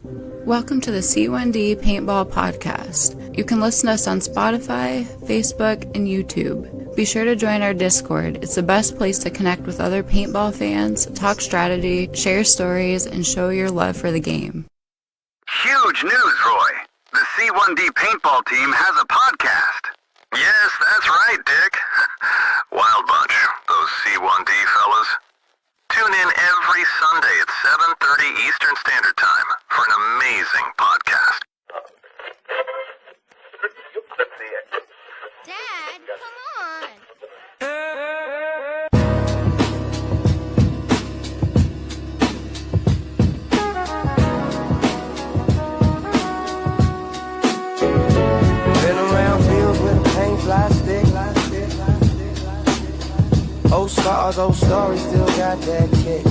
Welcome to the C1D Paintball Podcast. You can listen to us on Spotify, Facebook, and YouTube. Be sure to join our Discord. It's the best place to connect with other paintball fans, talk strategy, share stories, and show your love for the game. Huge news, Roy. The C1D Paintball team has a podcast. Yes, that's right, Dick. Wild bunch, those C1D fellas. Tune in every Sunday at 7:30 Eastern Standard Time for an amazing podcast. Dad, come on. Been around fields with a paint fly stick. Old stars, old stories, still got that kick.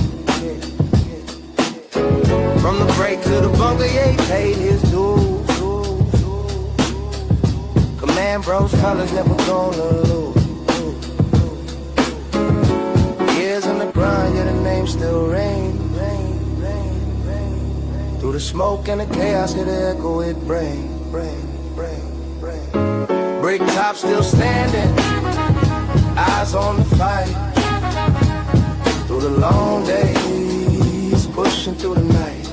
From the break to the bunker, yeah, he paid his dues. Command bros, colors never gonna lose. Years on the grind, yeah, the name still ring. Through the smoke and the chaos, hear the echo it bring. Brik top still standing, eyes on the fight. Through the long days, pushing through the night.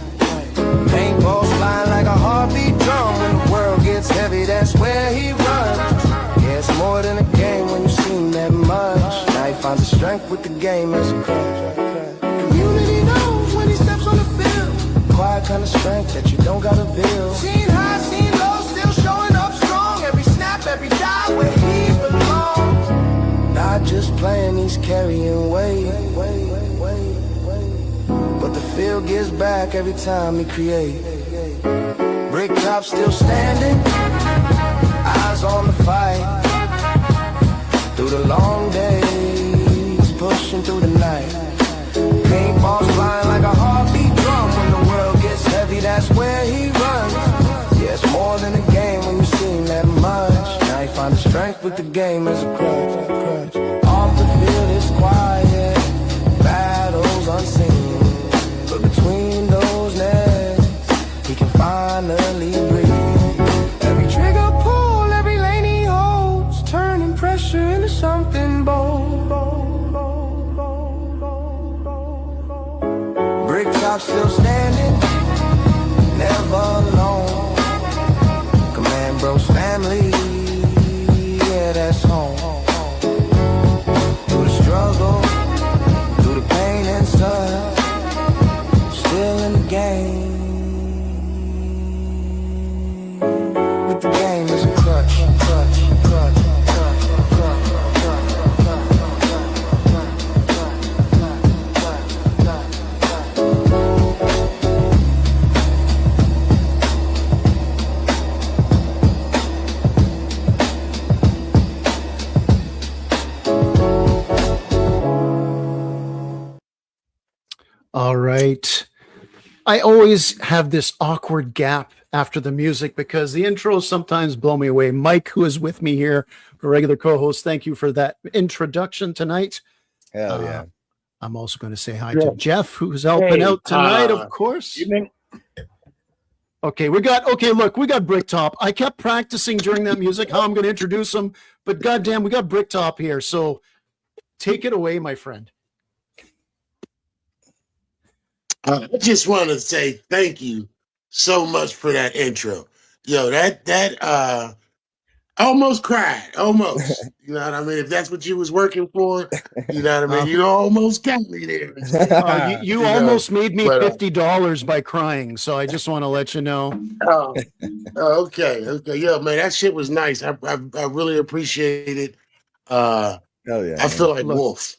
Paintballs flying like a heartbeat drum. When the world gets heavy, that's where he runs. Yeah, it's more than a game when you seen that much. Now he finds the strength with the game as a crutch. Community knows when he steps on the field. Quiet kind of strength that you don't gotta build. Seen high, seen low, still showing up strong. Every snap, every dive where he belongs. Not just playing, he's carrying weight. But the field gives back every time he create. Brik top still standing, eyes on the fight. Through the long days, pushing through the night. Paintballs flying like a heartbeat drum. When the world gets heavy, that's where he runs. Yeah, it's more than a game when you've seen that much. Now he finds the strength with the game as a crutch. Off the field it's quiet, battles unseen. But between those nets, he can finally breathe. Every trigger pull, every lane he holds, turning pressure into something bold. Brik top still standing, never alone. Command bros family, yeah, that's home. Through the struggle, through the pain and such, still in the game. With the game as a crutch. All right. I always have this awkward gap after the music because the intros sometimes blow me away. Mike, who is with me here, a regular co-host, thank you for that introduction tonight. Hell yeah. I'm also going to say hi to Jeff, who's helping out tonight, of course. Evening. Okay, look, we got Briktop. I kept practicing during that music how I'm going to introduce him, but goddamn, we got Briktop here. So take it away, my friend. I just want to say thank you so much for that intro. Yo, I almost cried. Almost. You know what I mean? If that's what you was working for, you know what I mean? You almost got me there. You almost made me $50 by crying, so I just want to let you know. Okay. Yo, man, that shit was nice. I really appreciate it. Hell yeah. I feel like Wolf.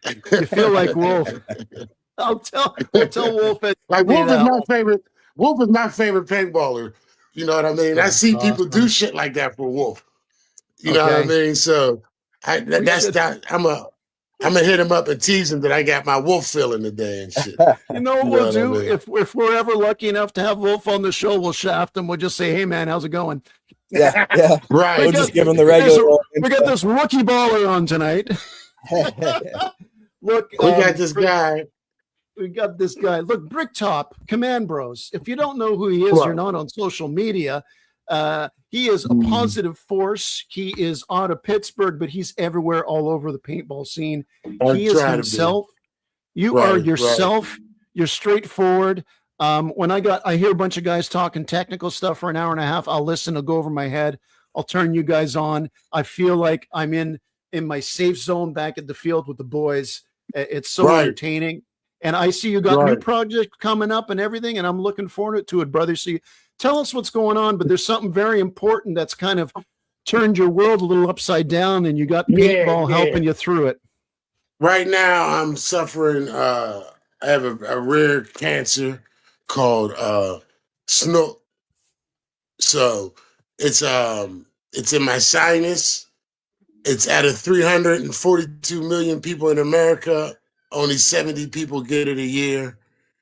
You feel like Wolf. I'll tell Wolf. Like Wolf is my favorite. Wolf is my favorite paintballer. You know what I mean? I see people do shit like that for Wolf. You know what I mean? So I'm gonna hit him up and tease him that I got my Wolf feeling today and shit. You know what we'll do? I mean? If we're ever lucky enough to have Wolf on the show, we'll shaft him. We'll just say, "Hey man, how's it going?" Yeah. Right. We'll just give him the regular. We got this rookie baller on tonight. Look, we got this guy. we got this guy. Look, Briktop, Command Bros. If you don't know who he is, you're not on social media. He is a positive force. He is out of Pittsburgh, but he's everywhere, all over the paintball scene. He is himself. You are yourself. Right. You're straightforward. When I hear a bunch of guys talking technical stuff for an hour and a half, I'll listen. I'll go over my head. I'll turn you guys on. I feel like I'm in my safe zone back at the field with the boys. It's so entertaining. And I see you got new projects coming up and everything, and I'm looking forward to it, brother. So tell us what's going on, but there's something very important that's kind of turned your world a little upside down, and you got paintball helping you through it. Right now, I'm suffering. I have a rare cancer called snow. So it's in my sinus. It's out of 342 million people in America. Only 70 people get it a year.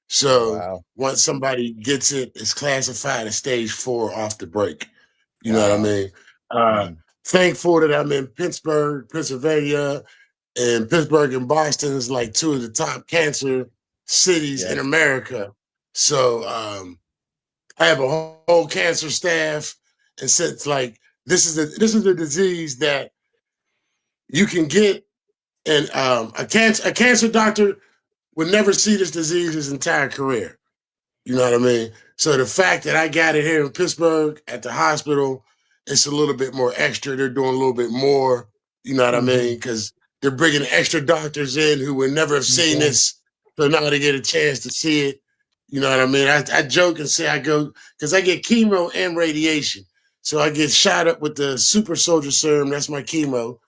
So once somebody gets it, it's classified as stage 4 off the break. You know what I mean? Thankful that I'm in Pittsburgh, Pennsylvania, and Pittsburgh and Boston is like 2 of the top cancer cities in America. So I have a whole cancer staff, and since like this is a disease that you can get, and a cancer doctor would never see this disease his entire career. You know what I mean? So the fact that I got it here in Pittsburgh at the hospital, it's a little bit more extra. They're doing a little bit more. You know what I mean? Because they're bringing extra doctors in who would never have seen this, so now they get a chance to see it. You know what I mean? I joke and say I go, because I get chemo and radiation. So I get shot up with the super soldier serum. That's my chemo.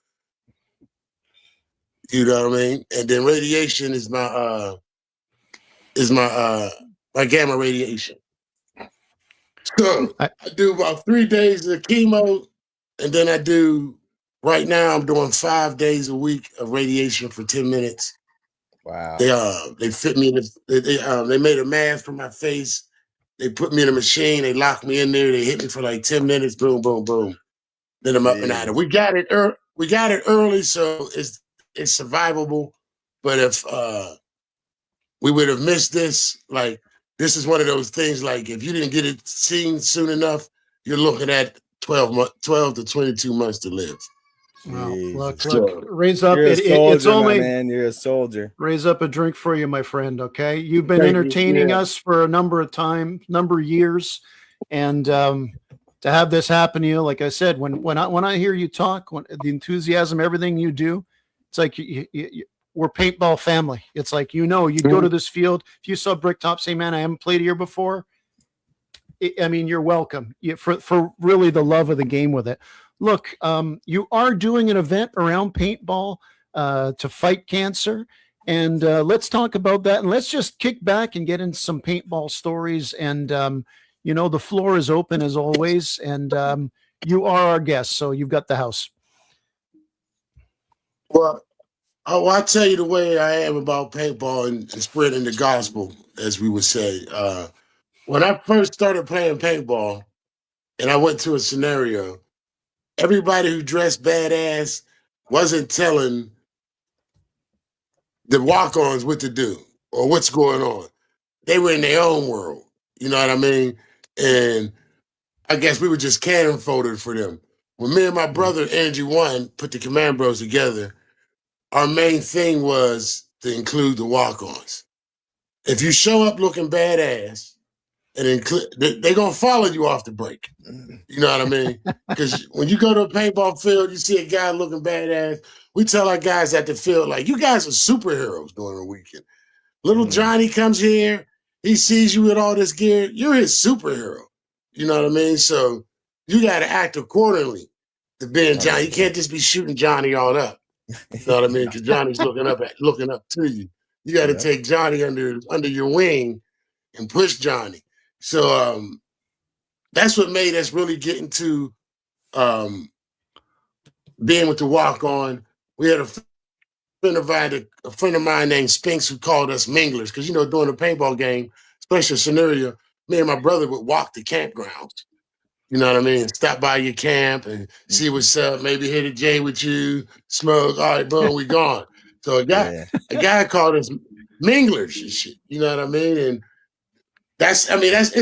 You know what I mean? And then radiation is my gamma radiation. So I do about 3 days of chemo, and then right now I'm doing 5 days a week of radiation for 10 minutes. Wow. They fit me in they made a mask for my face. They put me in a machine, they locked me in there, they hit me for like 10 minutes, boom, boom, boom. Then I'm up and out. We got it early, so it's survivable. But if we would have missed this, like this is one of those things, like if you didn't get it seen soon enough, you're looking at 12 to 22 months to live. Wow. Look, raise up. You're a soldier, it's only, man. You're a soldier. Raise up a drink for you, my friend. Okay. You've been entertaining us for a number of years. And to have this happen to you, like I said, when I hear you talk, the enthusiasm, everything you do, it's like we're paintball family. It's like, you'd go to this field. If you saw Briktop say, man, I haven't played here before, I mean, you're welcome for really the love of the game with it. Look, you are doing an event around paintball to fight cancer. And let's talk about that. And let's just kick back and get into some paintball stories. And, the floor is open as always. And you are our guest, so you've got the house. Well, I'll tell you the way I am about paintball and spreading the gospel, as we would say. When I first started playing paintball and I went to a scenario, everybody who dressed badass wasn't telling the walk-ons what to do or what's going on. They were in their own world. You know what I mean? And I guess we were just cannon fodder for them. When me and my brother, Energy One, put the Command Bros together, our main thing was to include the walk-ons. If you show up looking badass, and they're going to follow you off the break. You know what I mean? Because when you go to a paintball field, you see a guy looking badass. We tell our guys at the field, like, you guys are superheroes during the weekend. Little Johnny comes here. He sees you with all this gear. You're his superhero. You know what I mean? So you got to act accordingly to being Johnny. You can't just be shooting Johnny all up. You know what I mean? Because Johnny's looking up to you. You got to take Johnny under your wing and push Johnny. So that's what made us really get into being with the walk-on. We had a friend of mine named Spinks who called us minglers because, during the paintball game, special scenario, me and my brother would walk the campgrounds. You know what I mean? Stop by your camp and see what's up, maybe hit a J with you, smoke, all right, boom, we gone. So a guy called us minglers and shit. You know what I mean? And it's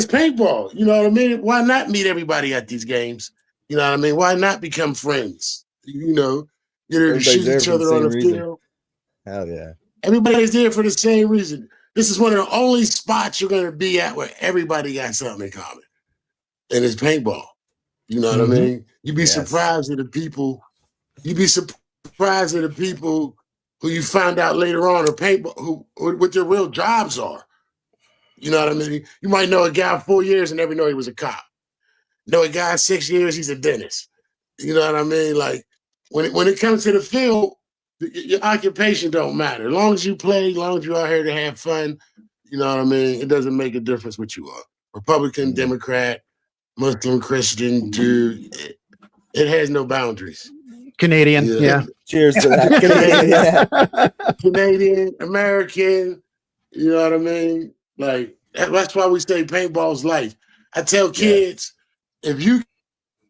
paintball. You know what I mean? Why not meet everybody at these games? You know what I mean? Why not become friends? You know, get to shoot there each for the other on same the reason. field. Hell yeah. Everybody's there for the same reason. This is one of the only spots you're going to be at where everybody got something in common. And it's paintball. You know what I mean? You'd be surprised at the people. You'd be surprised at the people who you find out later on are paintball, what their real jobs are. You know what I mean? You might know a guy 4 years and never know he was a cop. Know a guy 6 years, he's a dentist. You know what I mean? Like when it comes to the field, your occupation don't matter. As long as you play, as long as you're out here to have fun, you know what I mean? It doesn't make a difference what you are. Republican, Democrat, Muslim, Christian, Jew. It has no boundaries. Canadian, yeah. Cheers to that. Canadian, American, you know what I mean? Like, that's why we say paintball's life. I tell kids, if you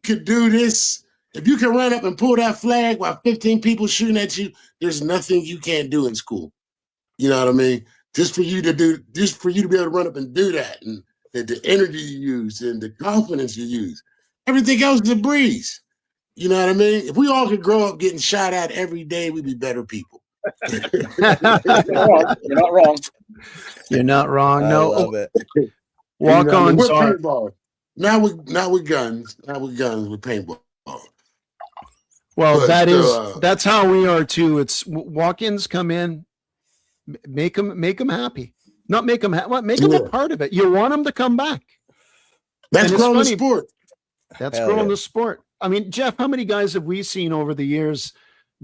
could do this, if you can run up and pull that flag while 15 people shooting at you, there's nothing you can't do in school. You know what I mean? Just for you to be able to run up and do that, and the energy you use and the confidence you use. Everything else is a breeze. You know what I mean? If we all could grow up getting shot at every day, we'd be better people. You're not wrong. You're not wrong. I No. love it. Walk-ons we're are paintball. Now with guns. Now with guns with paintball. well. That's how we are too. It's walk-ins come in, make them happy. Not make them make them a part of it. You want them to come back. That's growing the sport. That's growing the sport. I mean, Jeff, how many guys have we seen over the years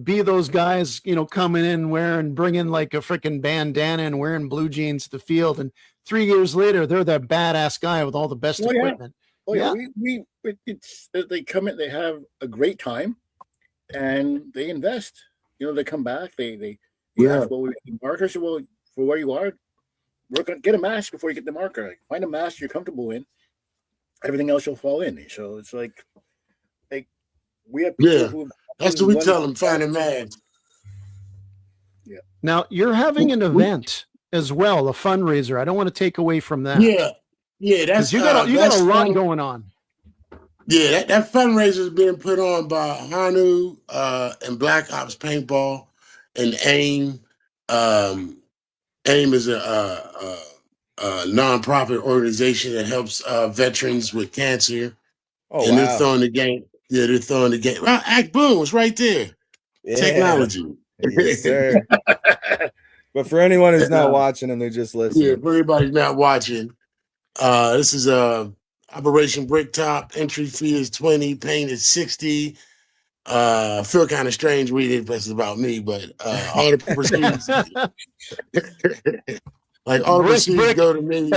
be those guys, coming in bringing like a freaking bandana and wearing blue jeans to the field, and 3 years later they're that badass guy with all the best equipment. They come in, they have a great time, and they invest. They come back. They ask, well, we get the marker. So, well, for where you are, we're gonna get a mask before you get the marker. Like, find a mask you're comfortable in. Everything else will fall in. So it's like we have people who. That's what we tell them. Find a mask. Yeah. Now you're having an event as well, a fundraiser. I don't want to take away from that. Yeah, that's you got a lot going on. Yeah, that fundraiser is being put on by Hanu and Black Ops Paintball and AIM. AIM is a nonprofit organization that helps veterans with cancer. Oh, and wow. they're throwing the game. Yeah, they're throwing the game. Well, Act Boom was right there. Yeah. Technology. Yes, sir. But for anyone who's not watching and they're just listening. Yeah, for everybody not watching, this is Operation Briktop. Entry fee is $20, paint is $60. I feel kind of strange reading it, but it's about me, but all the proceeds, all the proceeds go to me.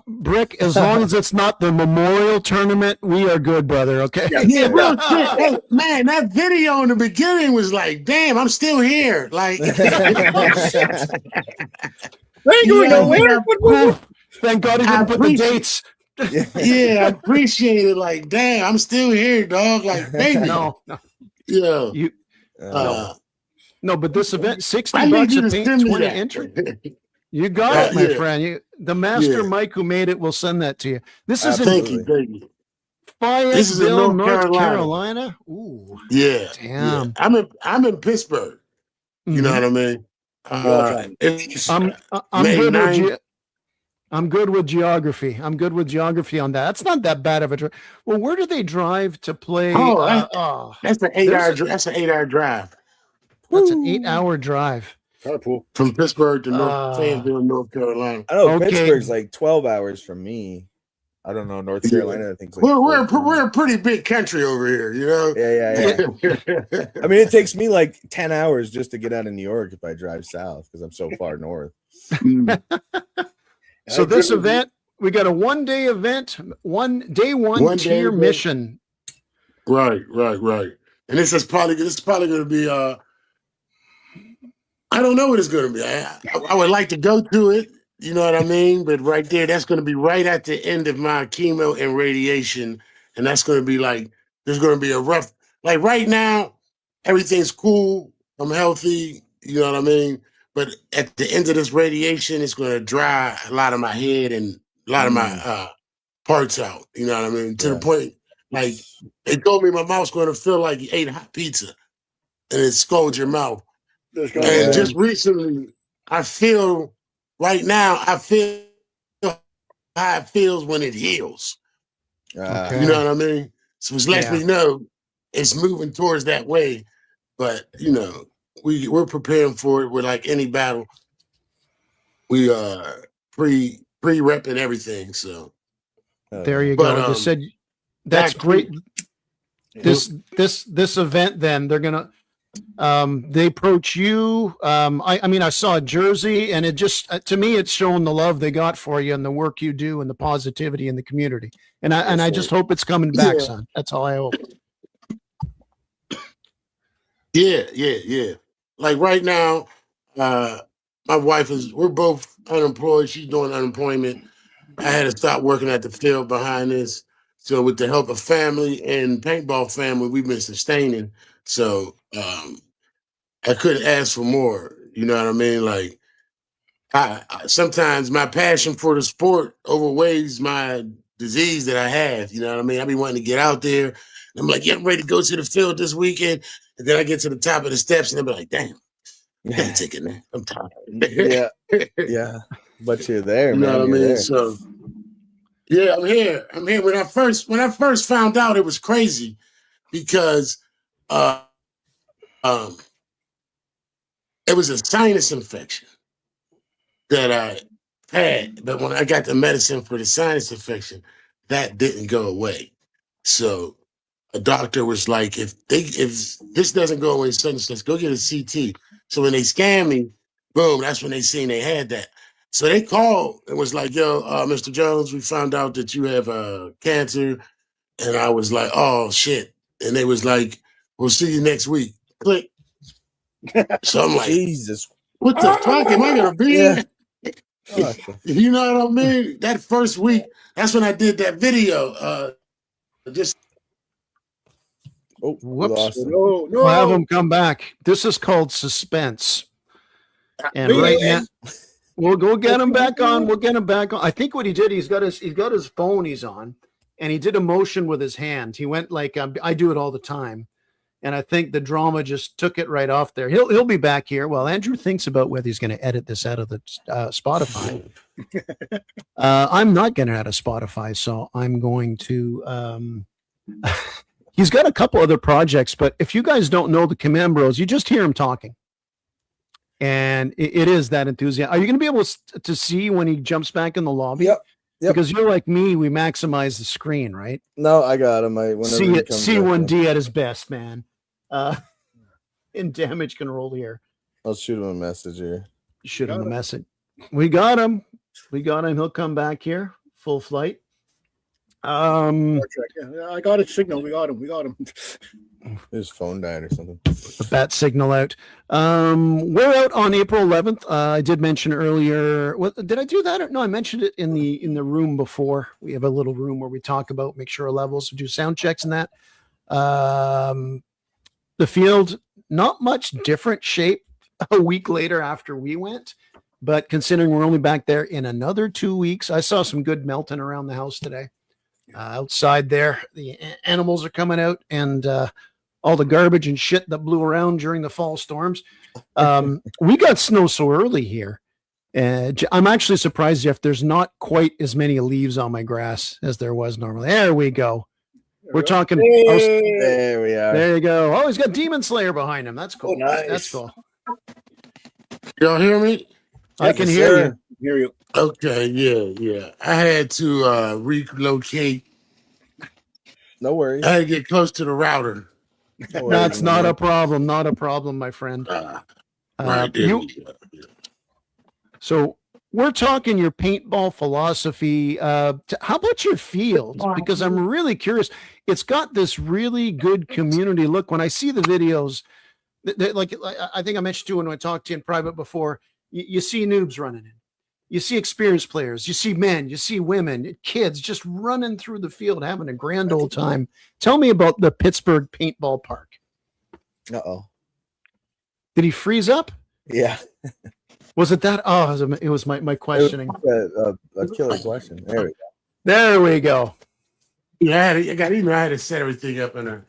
Brik, as long as it's not the memorial tournament, we are good, brother. Okay. Yeah, real shit. Hey, man, that video in the beginning was like, damn, I'm still here. Like, thank God he didn't put the dates. Yeah, I appreciate it. Like, damn, I'm still here, dog. Like, baby. No. Yeah. No, but this event, $60 a paint, 20 entry. You got it, my friend. The master Mike who made it will send that to you. This is thank you. Fayetteville, North Carolina. Ooh. Yeah. Damn. Yeah. I'm in Pittsburgh. You know what I mean? I'm good with geography. I'm good with geography on that. That's not that bad of a drive. Well, where do they drive to play? That's an 8-hour. That's an 8-hour drive. That's an 8-hour drive. Carpool from Pittsburgh to Fayetteville, North Carolina. I know Pittsburgh's like 12 hours from me. I don't know, North Carolina. I think we're a pretty big country over here, you know. Yeah. I mean, it takes me like 10 hours just to get out of New York if I drive south because I'm so far north. So this event, we got a 1-day event, day one tier mission. Right. And this is probably going to be. I don't know what it's going to be. I would like to go to it. You know what I mean? But right there, that's going to be right at the end of my chemo and radiation. And that's going to be like, there's going to be a right now, everything's cool. I'm healthy. You know what I mean? but at the end of this radiation, it's going to dry a lot of my head and a lot of my parts out. You know what I mean? To the point, like, they told me my mouth's going to feel like you ate hot pizza and it scalded your mouth. And just recently, I feel how it feels when it heals. You know what I mean? So it's letting me know it's moving towards that way. But, you know, we're preparing for it with like any battle. We pre-repping everything. So there you go. Just said that's great. This event, then they're gonna they approach you. I mean, I saw a jersey, and it just to me, it's showing the love they got for you and the work you do and the positivity in the community. And I just hope it's coming back, son. That's all I hope. Yeah. Like right now, my wife we're both unemployed. She's doing unemployment. I had to stop working at the field behind this. So with the help of family and paintball family, we've been sustaining. So I couldn't ask for more. You know what I mean? Like I sometimes my passion for the sport overweighs my disease that I have. You know what I mean? I be wanting to get out there. And I'm like, yeah, I'm ready to go to the field this weekend. And then I get to the top of the steps and I'm like, damn, I gotta take it, man. I'm tired. Yeah. But you're there, you man. know what I mean? There. So yeah, I'm here. When I first found out, it was crazy because it was a sinus infection that I had. But when I got the medicine for the sinus infection, that didn't go away. So a doctor was like, if this doesn't go away, let's go get a CT. So when they scanned me, boom, that's when they seen they had that. So they called and was like, yo, Mr. Jones, we found out that you have cancer. And I was like, oh, shit. And they was like, we'll see you next week. Click. So I'm like, Jesus. What the fuck? Am I going to be here? You know what I mean? That first week, that's when I did that video. Whoops. No. We'll have him come back. This is called suspense. And right now, we'll go get him back on. We'll get him back on. I think what he did, he's got his phone he's on, and he did a motion with his hand. He went like, I do it all the time. And I think the drama just took it right off there. He'll be back here. Well, Andrew thinks about whether he's going to edit this out of the Spotify. I'm not getting it out of Spotify, so I'm going to. He's got a couple other projects, but if you guys don't know the Command Bros, you just hear him talking, and it is that enthusiasm. Are you going to be able to see when he jumps back in the lobby? Yep. Because you're like me, we maximize the screen, right? No, I got him. C1D at his best, man. In damage control here. I'll shoot him a message here. Shoot him a message. We got him. He'll come back here. Full flight. I got a signal. We got him. His phone died or something. The bat signal out. We're out on April 11th. I did mention earlier. Did I do that? No, I mentioned it in the room before. We have a little room where we talk about, make sure our levels, do sound checks and that. The field, not much different shape a week later after we went, but considering we're only back there in another 2 weeks, I saw some good melting around the house today. Outside there, the animals are coming out, and all the garbage and shit that blew around during the fall storms. We got snow so early here. I'm actually surprised, Jeff, there's not quite as many leaves on my grass as there was normally. There we go. We're talking. There we are. There you go. Oh, he's got Demon Slayer behind him. That's cool. Oh, nice. That's cool. Y'all hear me? I can hear you. Okay, yeah. I had to relocate. No worries. I had to get close to the router. That's not a problem. Not a problem, my friend. Right there. So we're talking your paintball philosophy. How about your field? Because I'm really curious. It's got this really good community look. When I see the videos, like I think I mentioned to you when I talked to you in private before, you see noobs running in. You see experienced players. You see men. You see women, kids just running through the field, having a grand old time. Tell me about the Pittsburgh Paintball Park. Uh-oh. Did he freeze up? Yeah. Was it that? Oh, it was my questioning. A killer question. There we go. There we go. Yeah, I had to set everything up in a.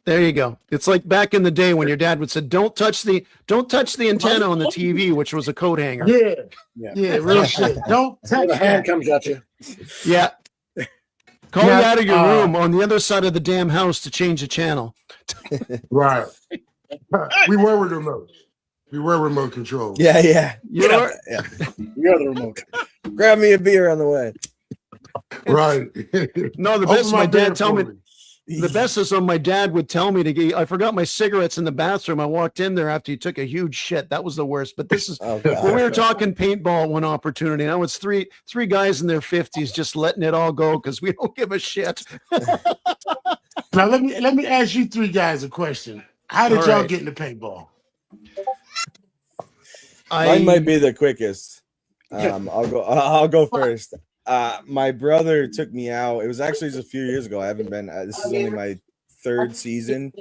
There you go. It's like back in the day when your dad would say, "Don't touch the antenna on the TV," which was a coat hanger. Yeah, real shit. Don't touch The hand comes at you. Yeah. Call you out of your room on the other side of the damn house to change the channel. Right. We were with remote. We were remote control. Yeah. Yeah. You're the remote. Grab me a beer on the way. Right. No, the best my dad tell me. The best is when my dad would tell me to get. I forgot my cigarettes in the bathroom. I walked in there after he took a huge shit. That was the worst. But this is when we were talking paintball. One opportunity. Now it's three guys in their 50s just letting it all go because we don't give a shit. Now let me ask you three guys a question. How did y'all get into paintball? Mine might be the quickest. I'll go first. My brother took me out. It was actually just a few years ago. I haven't been. This is only my third season,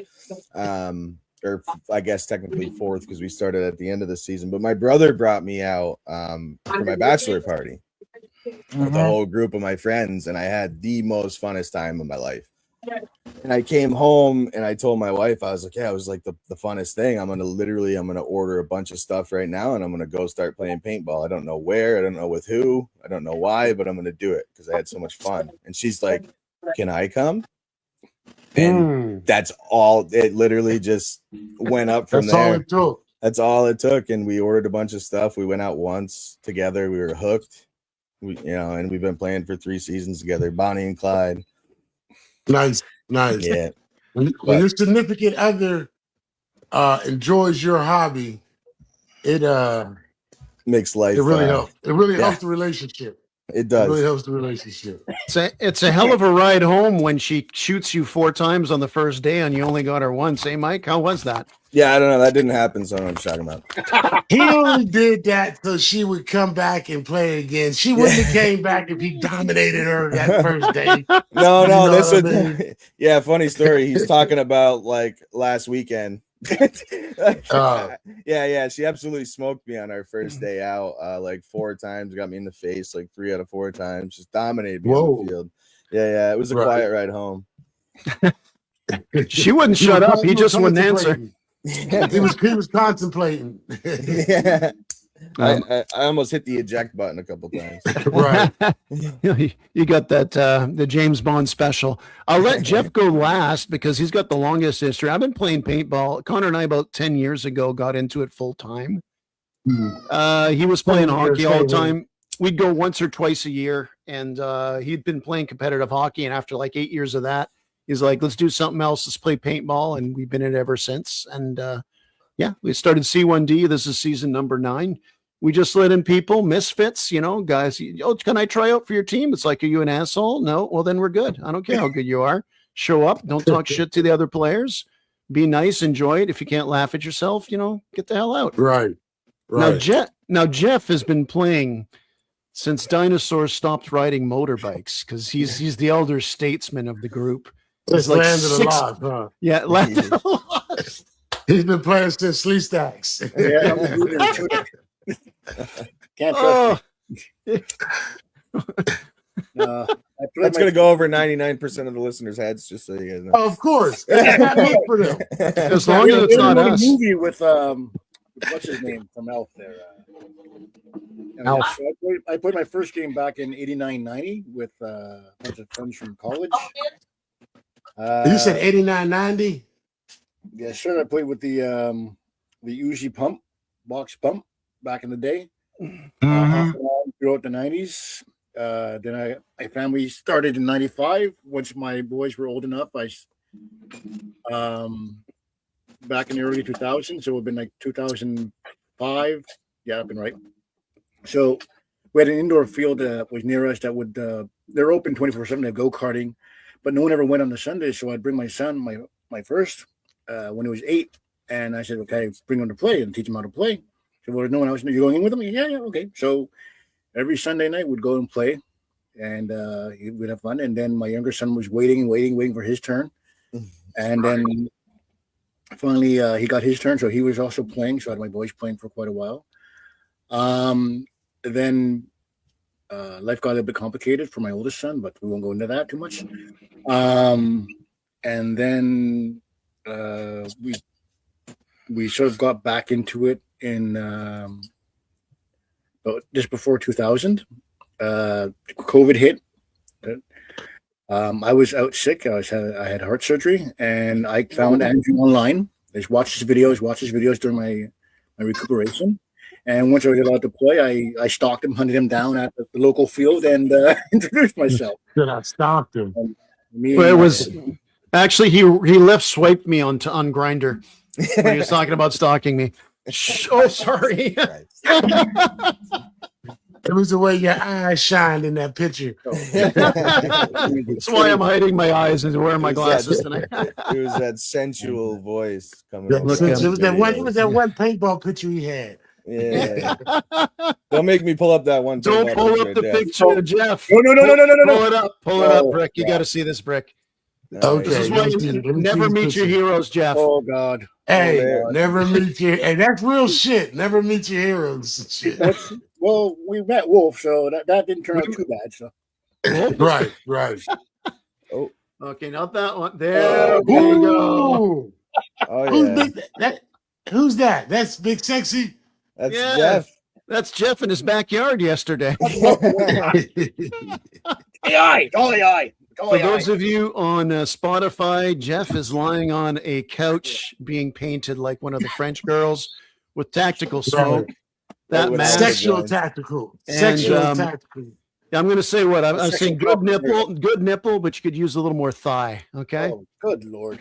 or I guess technically fourth because we started at the end of the season. But my brother brought me out for my bachelor party with a whole group of my friends, and I had the most funnest time of my life. And I came home and I told my wife, I was like, yeah, it was like the funnest thing. I'm gonna order a bunch of stuff right now and I'm gonna go start playing paintball. I don't know where, I don't know with who, I don't know why, but I'm gonna do it because I had so much fun. And she's like, can I come? And that's all. It literally just went up from there. That's all it took. And we ordered a bunch of stuff. We went out once together. We were hooked. And we've been playing for 3 seasons together. Bonnie and Clyde. Nice. Yeah. When your significant other enjoys your hobby, it makes life. It really helps. It really helps the relationship. It does. It really helps the relationship. It's a hell of a ride home when she shoots you 4 times on the first day and you only got her once. Hey, Mike, how was that? Yeah, I don't know. That didn't happen, so I don't know what I'm talking about. He only did that so she would come back and play again. She wouldn't have came back if he dominated her that first day. No, this would. Yeah, funny story. He's talking about like last weekend. Yeah. She absolutely smoked me on our first day out. Like 4 times, got me in the face like 3 out of 4 times. Just dominated me on the field. Yeah. It was a quiet ride home. She wouldn't shut up. He just wouldn't answer. He was contemplating. Yeah. I almost hit the eject button a couple times. Right. You got that the James Bond special. I'll let Jeff go last because he's got the longest history. I've been playing paintball. Connor and I about 10 years ago got into it full time. He was playing hockey all the time. We'd go once or twice a year, and he'd been playing competitive hockey. And after like 8 years of that, he's like, let's do something else. Let's play paintball. And we've been in it ever since. And we started C1D. This is season number 9. We just let in people, misfits, guys. Oh, can I try out for your team? It's like, are you an asshole? No. Well, then we're good. I don't care how good you are. Show up. Don't talk shit to the other players. Be nice. Enjoy it. If you can't laugh at yourself, get the hell out. Right. Now Jeff has been playing since dinosaurs stopped riding motorbikes because he's the elder statesman of the group. He's like landed a lot, huh? Yeah, landed a lot. He's been playing since Slee Stacks. Can't trust That's going to go over 99% of the listeners' heads, just so you guys know. Oh, of course. It's not meant for them. As long as it's not us. Movie with what's his name from Elf there? Elf. I played my first game back in 89-90 with a bunch of friends from college. You said 89-90? Yeah, sure. I played with the Uzi pump, box pump back in the day. Throughout the 90s. Then my family started in 95. Once my boys were old enough, back in the early 2000s, so it would have been like 2005. Yeah, I've been right. So we had an indoor field that was near us that would they're open 24/7. They have go-karting, but no one ever went on the Sundays. So I'd bring my son, my first, when he was 8, and I said, okay, bring him to play and teach him how to play. So well, no one else. You're going in with him? Yeah, okay. So every Sunday night we'd go and play, and we'd have fun. And then my younger son was waiting for his turn, and then finally he got his turn. So he was also playing. So I had my boys playing for quite a while. Then life got a little bit complicated for my oldest son, but we won't go into that too much. And then we sort of got back into it in just before 2000. COVID hit. I was out sick. I had heart surgery, and I found Andrew online. I just watched his videos during my recuperation. And once I was allowed to play, I stalked him, hunted him down at the local field, and introduced myself. Then I stalked him. Well, it was actually he left swiped me on Grindr when he was talking about stalking me. Oh, sorry. It was the way your eyes shined in that picture. That's why I'm hiding my eyes and wearing my glasses tonight. It was that sensual voice coming. It was that one paintball picture he had. Yeah. Don't make me pull up that one. Don't pull up the picture, Jeff. No. Pull it up, Brik. You got to see this, Brik. Okay. This is why you never meet your heroes, Jeff. Oh God. Hey, never meet your. Hey, that's real shit. Never meet your heroes. Shit. Well, we met Wolf, so that didn't turn out too bad. So. Right. Oh, okay, not that one. There we go. Oh yeah. Who's that? That's Big Sexy. That's Jeff. That's Jeff in his backyard yesterday. AI. For those of you on Spotify, Jeff is lying on a couch being painted like one of the French girls with tactical smoke. That mask. Sexual tactical. Tactical. I'm going to say what I'm saying. Good nipple, but you could use a little more thigh. Okay. Oh, good Lord.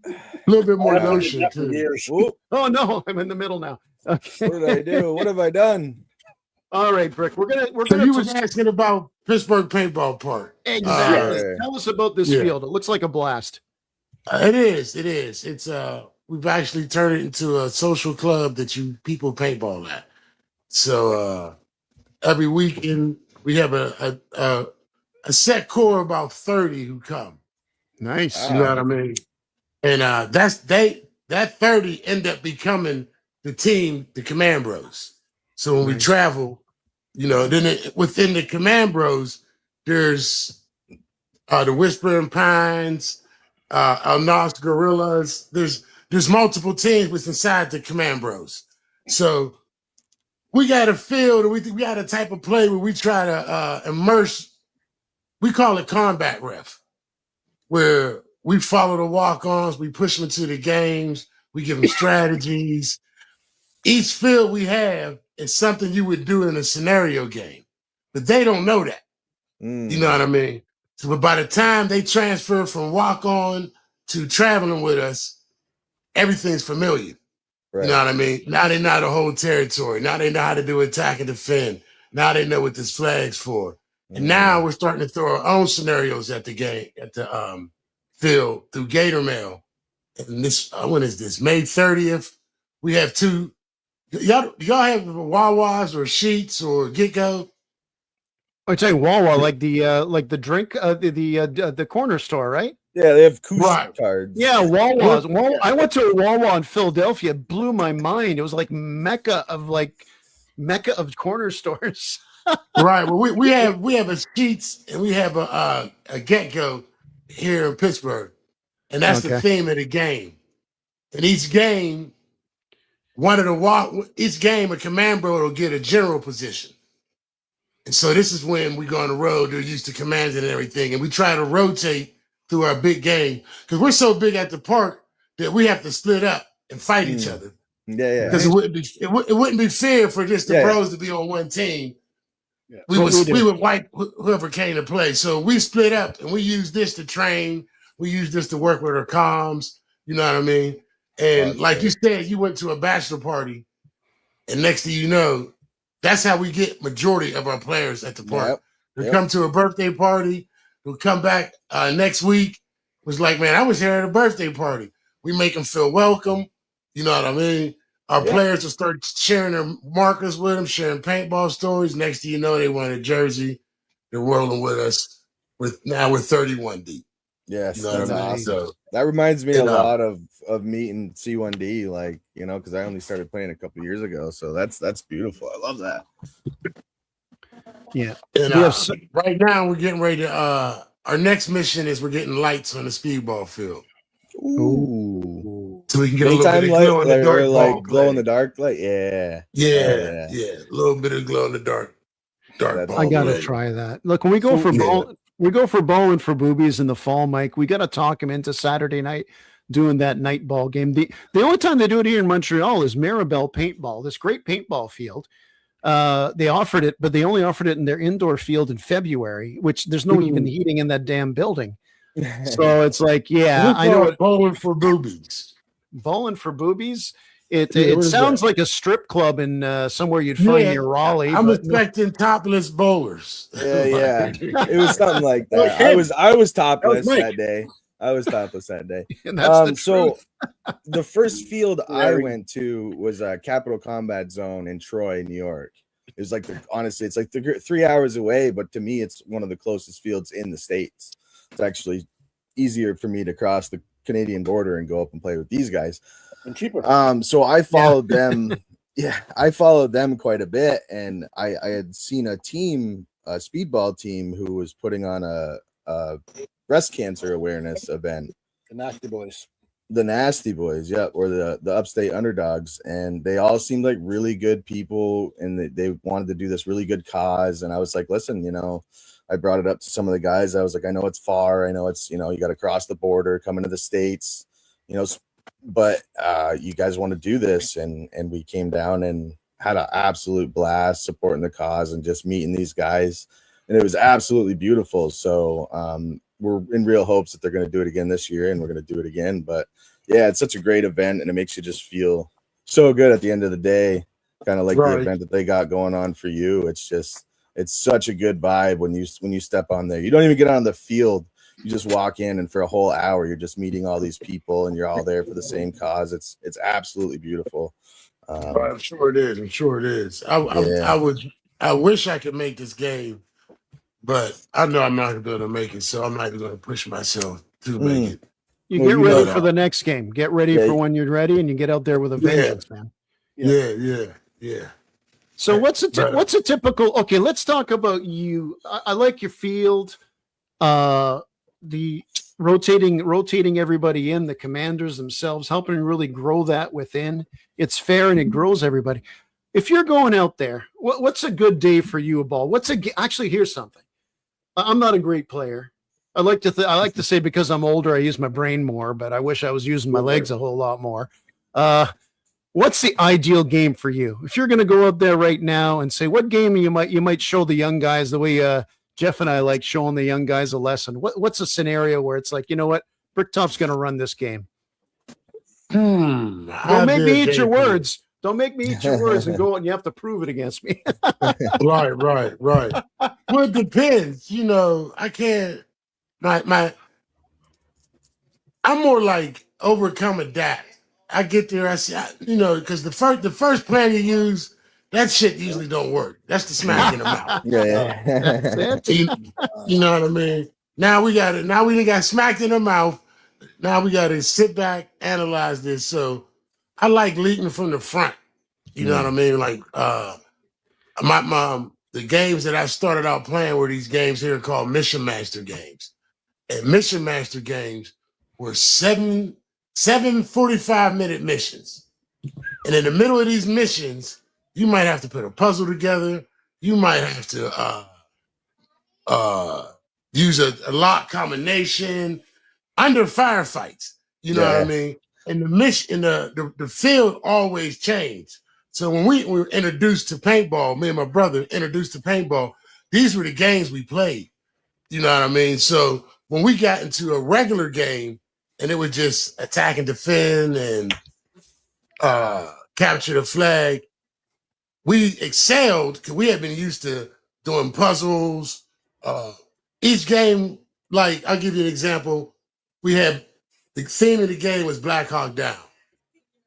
A little bit more lotion too. Oh no, I'm in the middle now. Okay. What did I do? What have I done? All right, Brik. We're gonna. So you was asking about Pittsburgh Paintball Park. Exactly. Tell us about this field. It looks like a blast. It is. It's we've actually turned it into a social club that people paintball at. So every weekend we have a set core of about 30 who come. Nice. You know what I mean? And that 30 end up becoming the team, the Command Bros. So when we travel, then within the Command Bros, there's the Whispering Pines, El Nas Gorillas. There's multiple teams within inside the Command Bros. So we got a field, and we got a type of play where we try to immerse. We call it combat ref, where we follow the walk-ons, we push them into the games, we give them strategies. Each field we have is something you would do in a scenario game, but they don't know that. You know what I mean? So, but by the time they transfer from walk-on to traveling with us, everything's familiar. Right. You know what I mean? Now they know the whole territory. Now they know how to do attack and defend. Now they know what this flag's for. And now we're starting to throw our own scenarios at the game, at the field through Gator Mail. And this, when is this? May 30th. We have two. Y'all have Wawas or Sheets or Get-Go? I'm saying Wawa, like the drink, the corner store, right? Yeah, they have Koosh cards. Yeah, Wawa's. I went to a Wawa in Philadelphia. It blew my mind. It was like mecca of corner stores. Right. Well, we have a Sheets and we have a Get-Go here in Pittsburgh, and that's the theme of the game. And each game, a Command Bro will get a general position. And so this is when we go on the road. They're used to commanding and everything, and we try to rotate through our big game because we're so big at the park that we have to split up and fight each other. Yeah. Because it wouldn't be fair for just the pros to be on one team. Yeah. We would wipe whoever came to play. So we split up and we use this to train. We use this to work with our comms. You know what I mean? And like you said, you went to a bachelor party, and next thing you know, that's how we get majority of our players at the park. They come to a birthday party. They'll come back next week. Was like, man, I was here at a birthday party. We make them feel welcome. You know what I mean? Our players will start sharing their markers with them, sharing paintball stories. Next thing you know, they want a jersey. They're rolling with us. We're 31 deep. Yes, you know that's what I mean? awesome. So That reminds me a And, lot of meeting C1D, like, you know, because I only started playing a couple years ago. So that's beautiful. I love that. Yeah. And We have right now we're getting ready to our next mission is we're getting lights on the speedball field. Ooh. So we can get a little Daytime bit of light, glow in the dark or ball like glow in the play. dark light. Yeah. Yeah, a little bit of glow in the dark That's ball I gotta play. try that. Look, when we go for we go for bowling for boobies in the fall, Mike. We got to talk him into Saturday night doing that night ball game. The only time they do it here in Montreal is Maribel Paintball, this great paintball field. They offered it, but they only offered it in their indoor field in February, which there's no even heating in that damn building. So it's like, yeah, I know it. Bowling for boobies. Bowling for boobies. It sounds like a strip club in somewhere you'd find near Raleigh. I'm expecting topless bowlers. Yeah. It was something like that. I was topless that day. I was topless that day. And that's so the first field I went to was Capital Combat Zone in Troy, New York. It was like honestly, it's like 3 hours away, but to me, it's one of the closest fields in the States. It's actually easier for me to cross the Canadian border and go up and play with these guys. And cheaper. So I followed them. Yeah, I followed them quite a bit, and I had seen a speedball team who was putting on a breast cancer awareness event. The Nasty Boys, yeah, or the Upstate Underdogs, and they all seemed like really good people, and they wanted to do this really good cause. And I was like, listen, you know, I brought it up to some of the guys. I was like, I know it's far, I know it's, you know, you got to cross the border, come into the States, you know, but you guys want to do this, and we came down and had an absolute blast supporting the cause and just meeting these guys, and it was absolutely beautiful. So we're in real hopes that they're going to do it again this year, and we're going to do it again. But yeah, it's such a great event, and it makes you just feel so good at the end of the day, kind of like the event that they got going on for you. It's such a good vibe when you step on there. You don't even get on the field. You just walk in, and for a whole hour, you're just meeting all these people, and you're all there for the same cause. It's absolutely beautiful. I'm sure it is. I'm sure it is. I wish I could make this game, but I know I'm not going to be able to make it, so I'm not even going to push myself to make it. You get ready for the next game. Get ready for when you're ready, and you get out there with a vengeance, man. Yeah. So what's a typical? Okay, let's talk about you. I like your field. The rotating everybody in, the commanders themselves, helping really grow that within. It's fair and it grows everybody. If you're going out there, what's a good day for you, a ball? Actually, here's something. I'm not a great player. I like to say because I'm older, I use my brain more, but I wish I was using my legs a whole lot more. What's the ideal game for you? If you're going to go out there right now and say what game you might show the young guys the way Jeff and I like showing the young guys a lesson. What's a scenario where it's like, you know what, Briktop's going to run this game? Don't make me eat your words. Don't make me eat your words and go and you have to prove it against me. Right. Well, it depends. You know, I can't. I'm more like overcome adapt. I get there, I say, because the first plan you use, that shit usually don't work. That's the smack in the mouth. You know what I mean? Now we got smacked in the mouth. Now we got to sit back, analyze this. So I like leading from the front. You know what I mean? Like the games that I started out playing were these games here called Mission Master games. And Mission Master games were 7 45-minute missions. And in the middle of these missions, you might have to put a puzzle together. You might have to use a lock combination under firefights. You know what I mean? And the mission, the field always changed. So when we were introduced to paintball, me and my brother introduced to paintball, these were the games we played. You know what I mean? So when we got into a regular game and it was just attack and defend and capture the flag, we excelled because we had been used to doing puzzles. Each game, like I'll give you an example. We had the theme of the game was Black Hawk Down.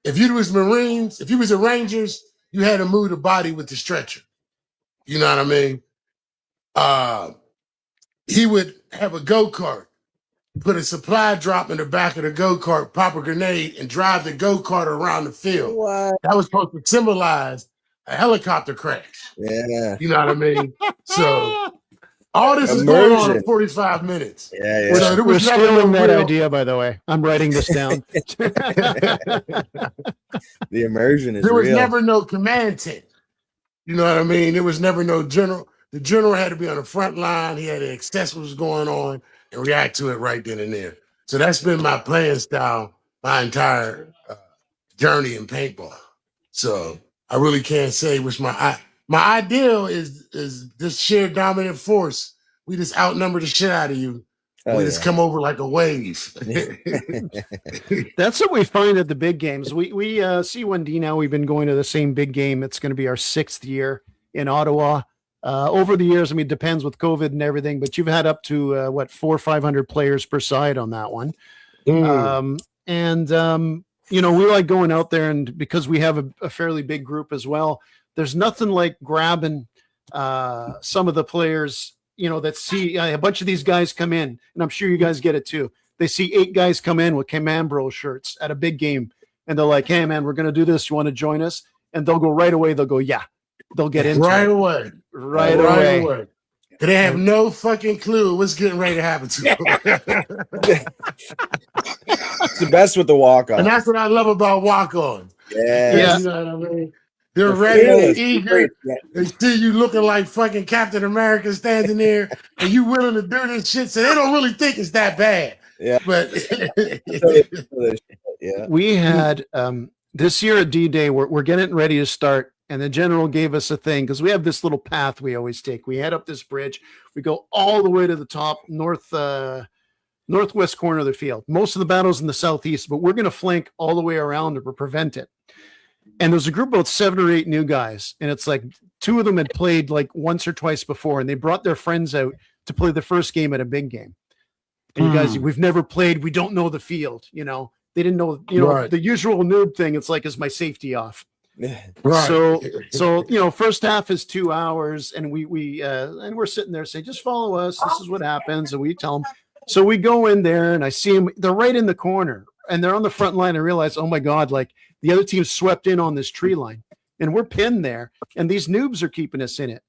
If you was Marines, if you was the Rangers, you had to move the body with the stretcher. You know what I mean? He would have a go-kart. put a supply drop in the back of the go-kart, pop a grenade, and drive the go-kart around the field. What? That was supposed to symbolize a helicopter crash. Yeah. You know what I mean? So all this is going on in 45 minutes. Yeah. So We're stealing that idea, by the way. I'm writing this down. The immersion is There was real. never no command tent. You know what I mean? There was never no general. The general had to be on the front line. He had to assess what was going on and react to it right then and there. So that's been my playing style my entire journey in paintball. So I really can't say which my ideal is this sheer dominant force. We just outnumber the shit out of you. We just come over like a wave. That's what we find at the big games. We C1D now, we've been going to the same big game. It's going to be our 6th year in Ottawa. Over the years, I mean, it depends with COVID and everything, but you've had up to 400 or 500 players per side on that one. You know, we like going out there, and because we have a fairly big group as well, there's nothing like grabbing some of the players, you know, that see a bunch of these guys come in, and I'm sure you guys get it too. They see 8 guys come in with Command Bro shirts at a big game, and they're like, "Hey, man, we're going to do this. You want to join us?" And they'll go right away. They'll go, "Yeah." They'll get into right it. away. Right away. They have no fucking clue what's getting ready to happen to them. It's the best with the walk-on. And that's what I love about walk-ons. Yeah. You know what I mean? They're ready and eager. They see you looking like fucking Captain America standing there, and you willing to do this shit, so they don't really think it's that bad. Yeah. But yeah. We had this year at D-Day, we're getting ready to start. And the general gave us a thing because we have this little path we always take. We head up this bridge. We go all the way to the top northwest corner of the field. Most of the battle's in the southeast, but we're going to flank all the way around to prevent it. And there's a group of about 7 or 8 new guys. And it's like 2 of them had played like once or twice before. And they brought their friends out to play the first game at a big game. And you guys, we've never played. We don't know the field. You know, they didn't know, you know, the usual noob thing. It's like, is my safety off? Right. So you know, first half is 2 hours, and we're sitting there saying, just follow us. This is what happens, and we tell them. So we go in there, and I see them. They're right in the corner, and they're on the front line. I realize, oh my god, like the other team swept in on this tree line, and we're pinned there, and these noobs are keeping us in it.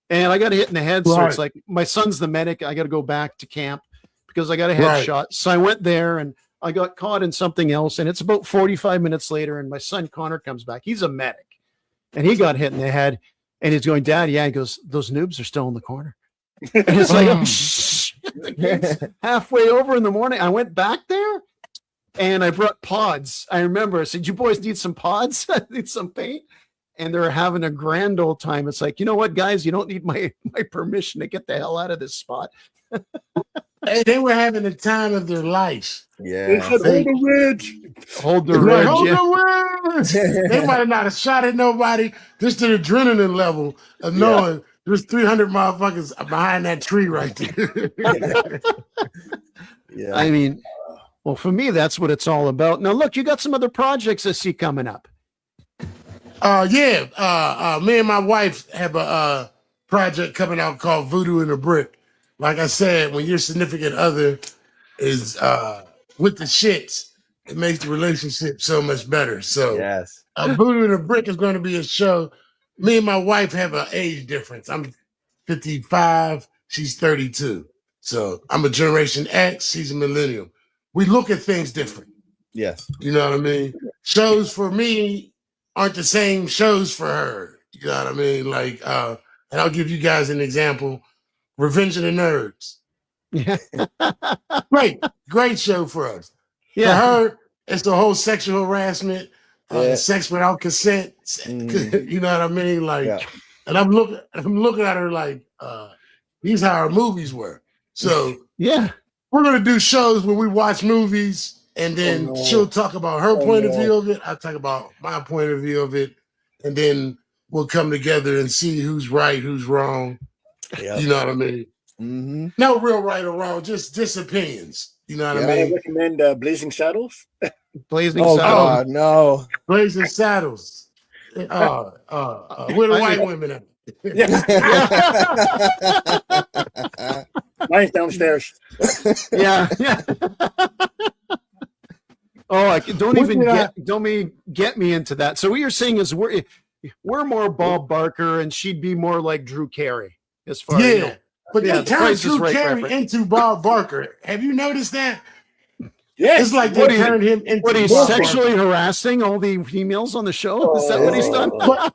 And I got hit in the head, so it's like my son's the medic. I got to go back to camp because I got a headshot. So I went there and I got caught in something else, and it's about 45 minutes later, and my son Connor comes back. He's a medic, and he got hit in the head, and he's going, "Dad, yeah." He goes, "Those noobs are still in the corner." And it's like, halfway over in the morning, I went back there, and I brought pods. I remember I said, "You boys need some pods? I need some paint." And they're having a grand old time. It's like, you know what, guys? You don't need my permission to get the hell out of this spot. Hey, they were having the time of their life. Yeah. They said, hold the ridge. Hold the ridge. Hold the ridge. They might have not have shot at nobody. Just the adrenaline level of knowing there's 300 motherfuckers behind that tree right there. Yeah. I mean, well, for me, that's what it's all about. Now, look, you got some other projects I see coming up. Me and my wife have a project coming out called Voodoo and Brik. Like I said, when your significant other is with the shits, it makes the relationship so much better. So yes. Voodoo and Brik is going to be a show. Me and my wife have an age difference. I'm 55, she's 32. So I'm a Generation X, she's a millennial. We look at things different. Yes. You know what I mean? Shows for me aren't the same shows for her. You know what I mean? Like, and I'll give you guys an example. Revenge of the Nerds. Yeah. Great show for us. Yeah. For her, it's the whole sexual harassment, sex without consent. You know what I mean? Like, and I'm looking at her like, these how our movies were. So yeah, we're gonna do shows where we watch movies, and then she'll talk about her point of view of it. I'll talk about my point of view of it, and then we'll come together and see who's right, who's wrong. Yep. You know what I mean? Mm-hmm. No real right or wrong, just opinions. You know what I mean? I recommend Blazing Saddles. Blazing Saddles. God, no. Blazing Saddles. Where the white women at? Mine's downstairs. Yeah. Oh, don't get me into that. So what you're saying is we're more Bob Barker, and she'd be more like Drew Carey as far as but they the turned Price is Drew Right Carey reference. into Bob Barker. Have you noticed that? Yeah, it's like they turned him into. What, he's Bob sexually Barker. harassing all the females on the show? Is that what he's done? But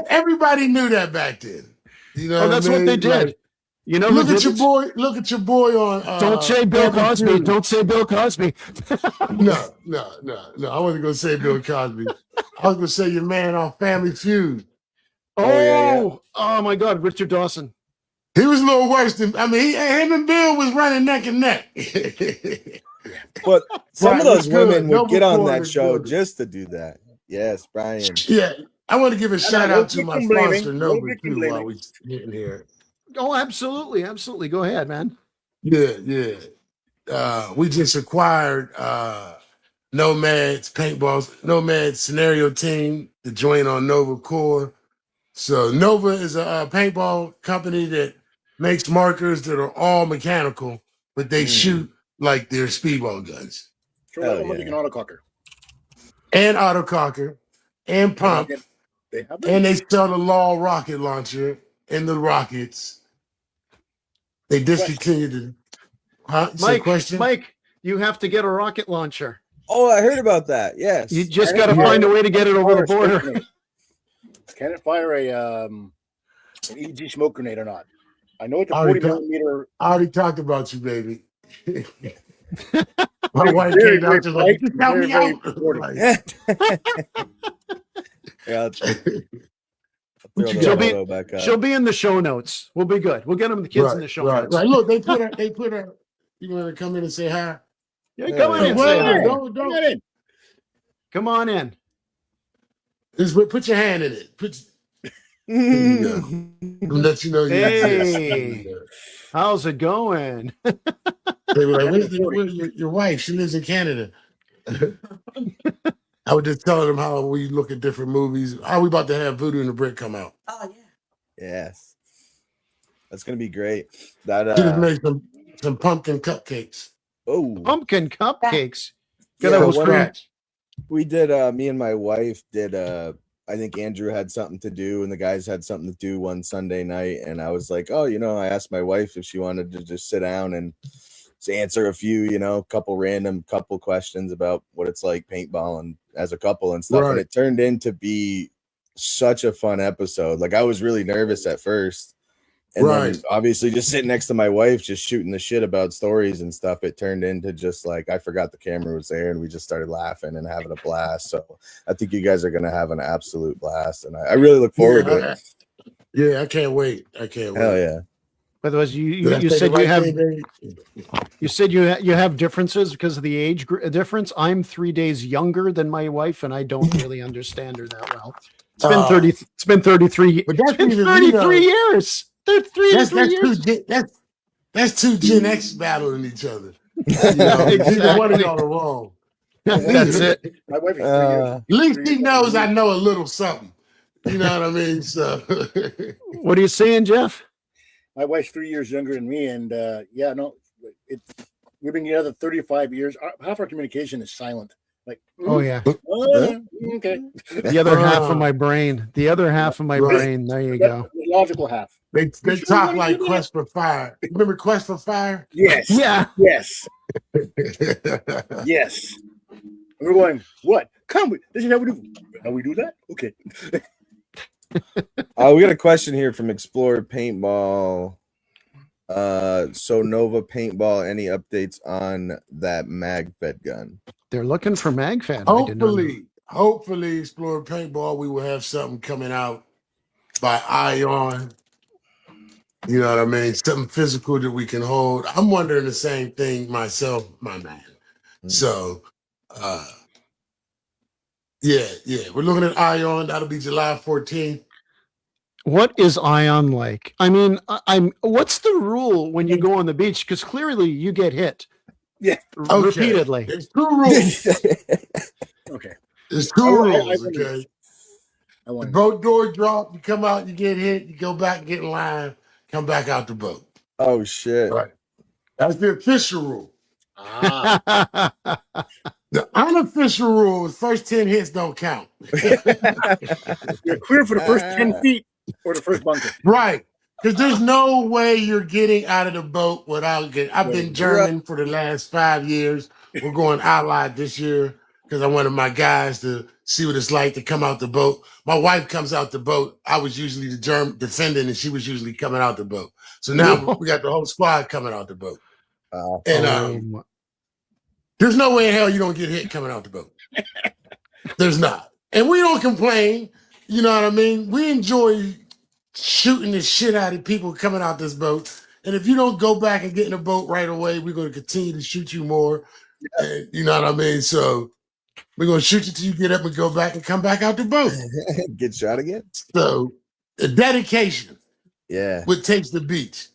everybody knew that back then. You know, that's what they did. Like, you know, look at your boy. Look at your boy on. Don't say Bill Cosby. Feud. Don't say Bill Cosby. No. I wasn't gonna say Bill Cosby. I was gonna say your man on Family Feud. Oh my God, Richard Dawson. He was a little worse than. I mean, him and Bill was running neck and neck. But some of those women would get on that show good. just to do that. Yes, Brian. Yeah, I want to give a shout out to my sponsor, Nova, too, blaming. while we're getting here. Oh, absolutely. Go ahead, man. Yeah. We just acquired Nomad's Scenario Team to join on Nova Core. So Nova is a paintball company that makes markers that are all mechanical, but they shoot like they're speedball guns. An autococker. And autococker. And pump. And they sell the Law rocket launcher and the rockets. They discontinued it. Mike, you have to get a rocket launcher. Oh, I heard about that. Yes. You just got to find a way to get it over the border. Can it fire an EG smoke grenade or not? I know it's a 40 millimeter. I already talked about you, baby. My wife came out to like, just help me out. Yeah, she'll be in the show notes. We'll be good. We'll get them the kids in the show notes. Right. Look, they put her. You want to come in and say hi? Yeah, come on in. Don't. Come on in. Just put your hand in it. Let you know. Hey, how's it going? They were like, where's your wife? She lives in Canada. I was just telling them how we look at different movies. Are we about to have Voodoo and the Brik come out? Oh yeah. Yes. That's gonna be great. That just make some pumpkin cupcakes. Oh, pumpkin cupcakes. We did me and my wife did I think Andrew had something to do and the guys had something to do one Sunday night, and I was like, oh, I asked my wife if she wanted to just sit down and answer a few, couple questions about what it's like paintballing as a couple and stuff. Right. And it turned into be such a fun episode. Like, I was really nervous at first. And then obviously just sitting next to my wife, just shooting the shit about stories and stuff, it turned into just like, I forgot the camera was there and we just started laughing and having a blast. So I think you guys are going to have an absolute blast. And I really look forward to it. Yeah, I can't wait. Hell yeah. By the way, you said you have differences because of the age difference. I'm 3 days younger than my wife, and I don't really understand her that well. It's been 30. It's been 33. But that's 33 years. That's two Gen X battling each other. Exactly. One of y'all are wrong. That's it. My wife is 3 years. At least he knows I know a little something. You know what I mean? So, what are you saying, Jeff? My wife's 3 years younger than me, and we've been together 35 years. Half our communication is silent. Like, oh yeah, okay. The other half of my brain. The other half of my brain. There you go. The logical half. They talk like Quest for Fire. Remember Quest for Fire? Yes. Yeah. Yes. Yes. And we're going, what? This is how we do that? Okay. We got a question here from Explorer Paintball. So Nova Paintball, any updates on that mag fed gun? They're looking for mag fed. Hopefully, Explorer Paintball, we will have something coming out by Ion. You know what I mean? Something physical that we can hold. I'm wondering the same thing myself, my man. Mm-hmm. So, yeah, we're looking at Ion. That'll be July 14th. What is Ion like? I mean, what's the rule when you go on the beach? Because clearly you get hit. Yeah. Repeatedly. There's two rules. Okay. There's two rules, okay? The boat door drop, you come out, you get hit, you go back, get in line, come back out the boat. Oh shit! Right. That's the official rule. Ah, The unofficial rule is first 10 hits don't count. you're clear for the first 10 feet or the first bunker. Right. Because there's no way you're getting out of the boat without getting. I've been German for the last 5 years. We're going Allied this year because I wanted my guys to see what it's like to come out the boat. My wife comes out the boat. I was usually the German defendant, and she was usually coming out the boat. So now we got the whole squad coming out the boat. And there's no way in hell you don't get hit coming out the boat. There's not. And we don't complain. You know what I mean? We enjoy shooting the shit out of people coming out this boat. And if you don't go back and get in the boat right away, we're going to continue to shoot you more. And, you know what I mean? So we're going to shoot you till you get up and go back and come back out the boat. Get shot again? So the dedication. Yeah. What takes the beach.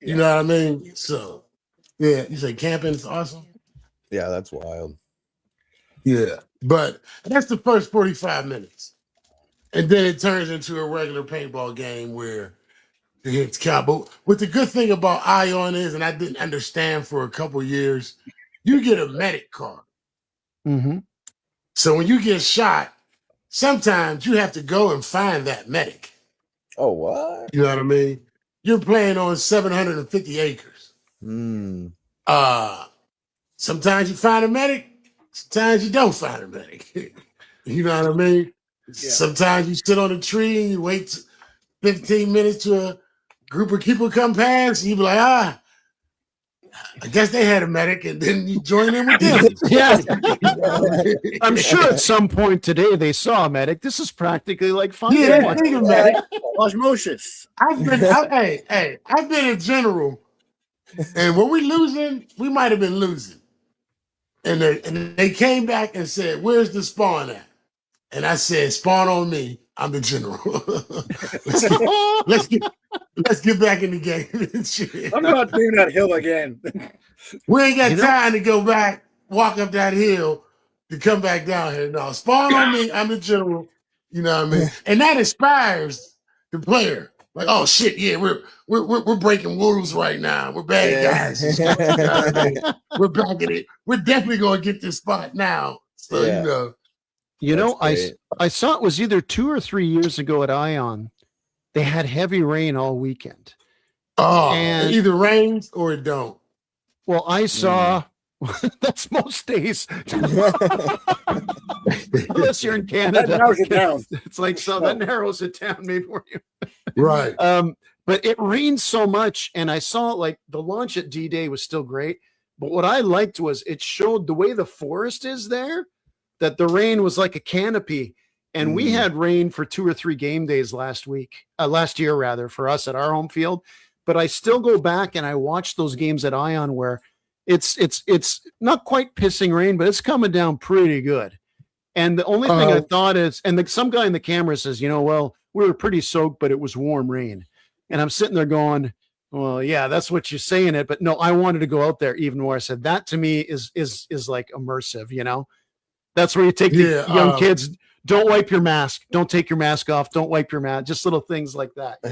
You know what I mean? So, yeah. You say camping is awesome? Yeah, that's wild. Yeah. But that's the first 45 minutes. And then it turns into a regular paintball game where the hits count. But what the good thing about Ion is, and I didn't understand for a couple years, you get a medic card. Mm-hmm. So when you get shot, sometimes you have to go and find that medic. Oh, what? You know what I mean? You're playing on 750 acres. Sometimes you find a medic, sometimes you don't find a medic. You know what I mean? Yeah. Sometimes you sit on a tree and you wait 15 minutes to a group of people come past, and you be like, I guess they had a medic, and then you join in with them. Yeah. I'm sure at some point today they saw a medic. This is practically like fun. Yeah, they think a medic. Osmosis. I've been a general, and when we losing, we might have been losing. And they came back and said, "Where's the spawn at?" And I said, "Spawn on me. I'm the general." let's get back in the game. I'm not doing that hill again. We ain't got time to go back, walk up that hill to come back down here. No, spawn on me. I'm the general. You know what I mean? And that inspires the player. Like, oh shit, yeah, we're breaking rules right now. We're bad guys. You know what I mean? We're back at it. We're definitely gonna get this spot now. So you know, I saw it was either 2 or 3 years ago at Ion. They had heavy rain all weekend. Oh, and it either rains or it don't. Well, I saw that's most days. Unless you're in Canada. That narrows it down. It's like that narrows it down maybe for you. Right. But it rained so much, and I saw like the launch at D-Day was still great. But what I liked was it showed the way the forest is there, that the rain was like a canopy. And we had rain for 2 or 3 game days last year rather, for us at our home field. But I still go back and I watch those games at Ion where it's not quite pissing rain, but it's coming down pretty good. And the only thing I thought is, and some guy in the camera says, well, we were pretty soaked, but it was warm rain. And I'm sitting there going, well, yeah, that's what you're saying it. But no, I wanted to go out there even more. I said, that to me is like immersive, That's where you take the young kids. Don't wipe your mask. Don't take your mask off. Don't wipe your mask. Just little things like that.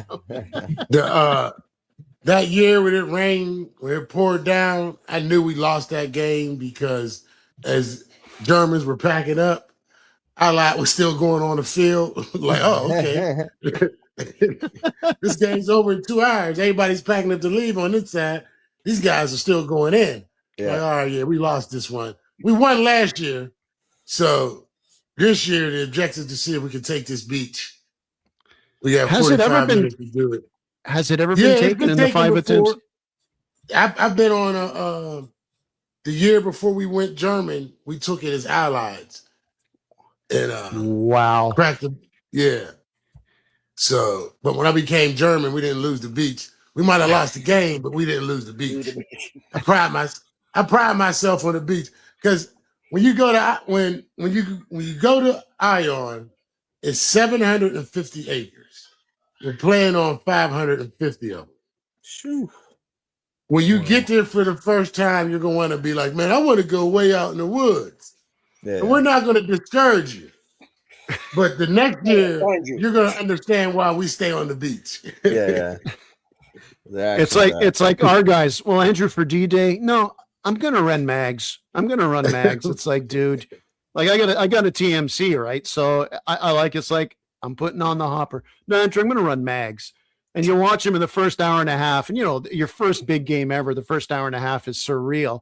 That year when it rained, when it poured down, I knew we lost that game because as Germans were packing up, our lot was still going on the field. Like, oh, okay. This game's over in 2 hours. Everybody's packing up to leave on this side. These guys are still going in. Yeah. Like, all right, yeah, we lost this one. We won last year. So this year, the objective is to see if we can take this beach. We have 45 minutes to do it. Has it ever been taken in the 5 attempts? I've been on the year before we went German, we took it as allies. And wow. So, but when I became German, we didn't lose the beach. We might have lost the game, but we didn't lose the beach. I pride myself on the beach because when you go to when you go to Ion, it's 750 acres. We're playing on 550 of them. Shoo. When you get there for the first time, you're gonna want to be like, man, I want to go way out in the woods. Yeah. And we're not gonna discourage you. But the next year, you're gonna understand why we stay on the beach. Yeah. It's like our guys. Well, Andrew for D-Day. No, I'm gonna run mags. It's like, dude, like I got a TMC, right? So I like it's like I'm putting on the hopper. No, Andrew, I'm gonna run mags. And you watch him in the first hour and a half, and your first big game ever, the first hour and a half is surreal.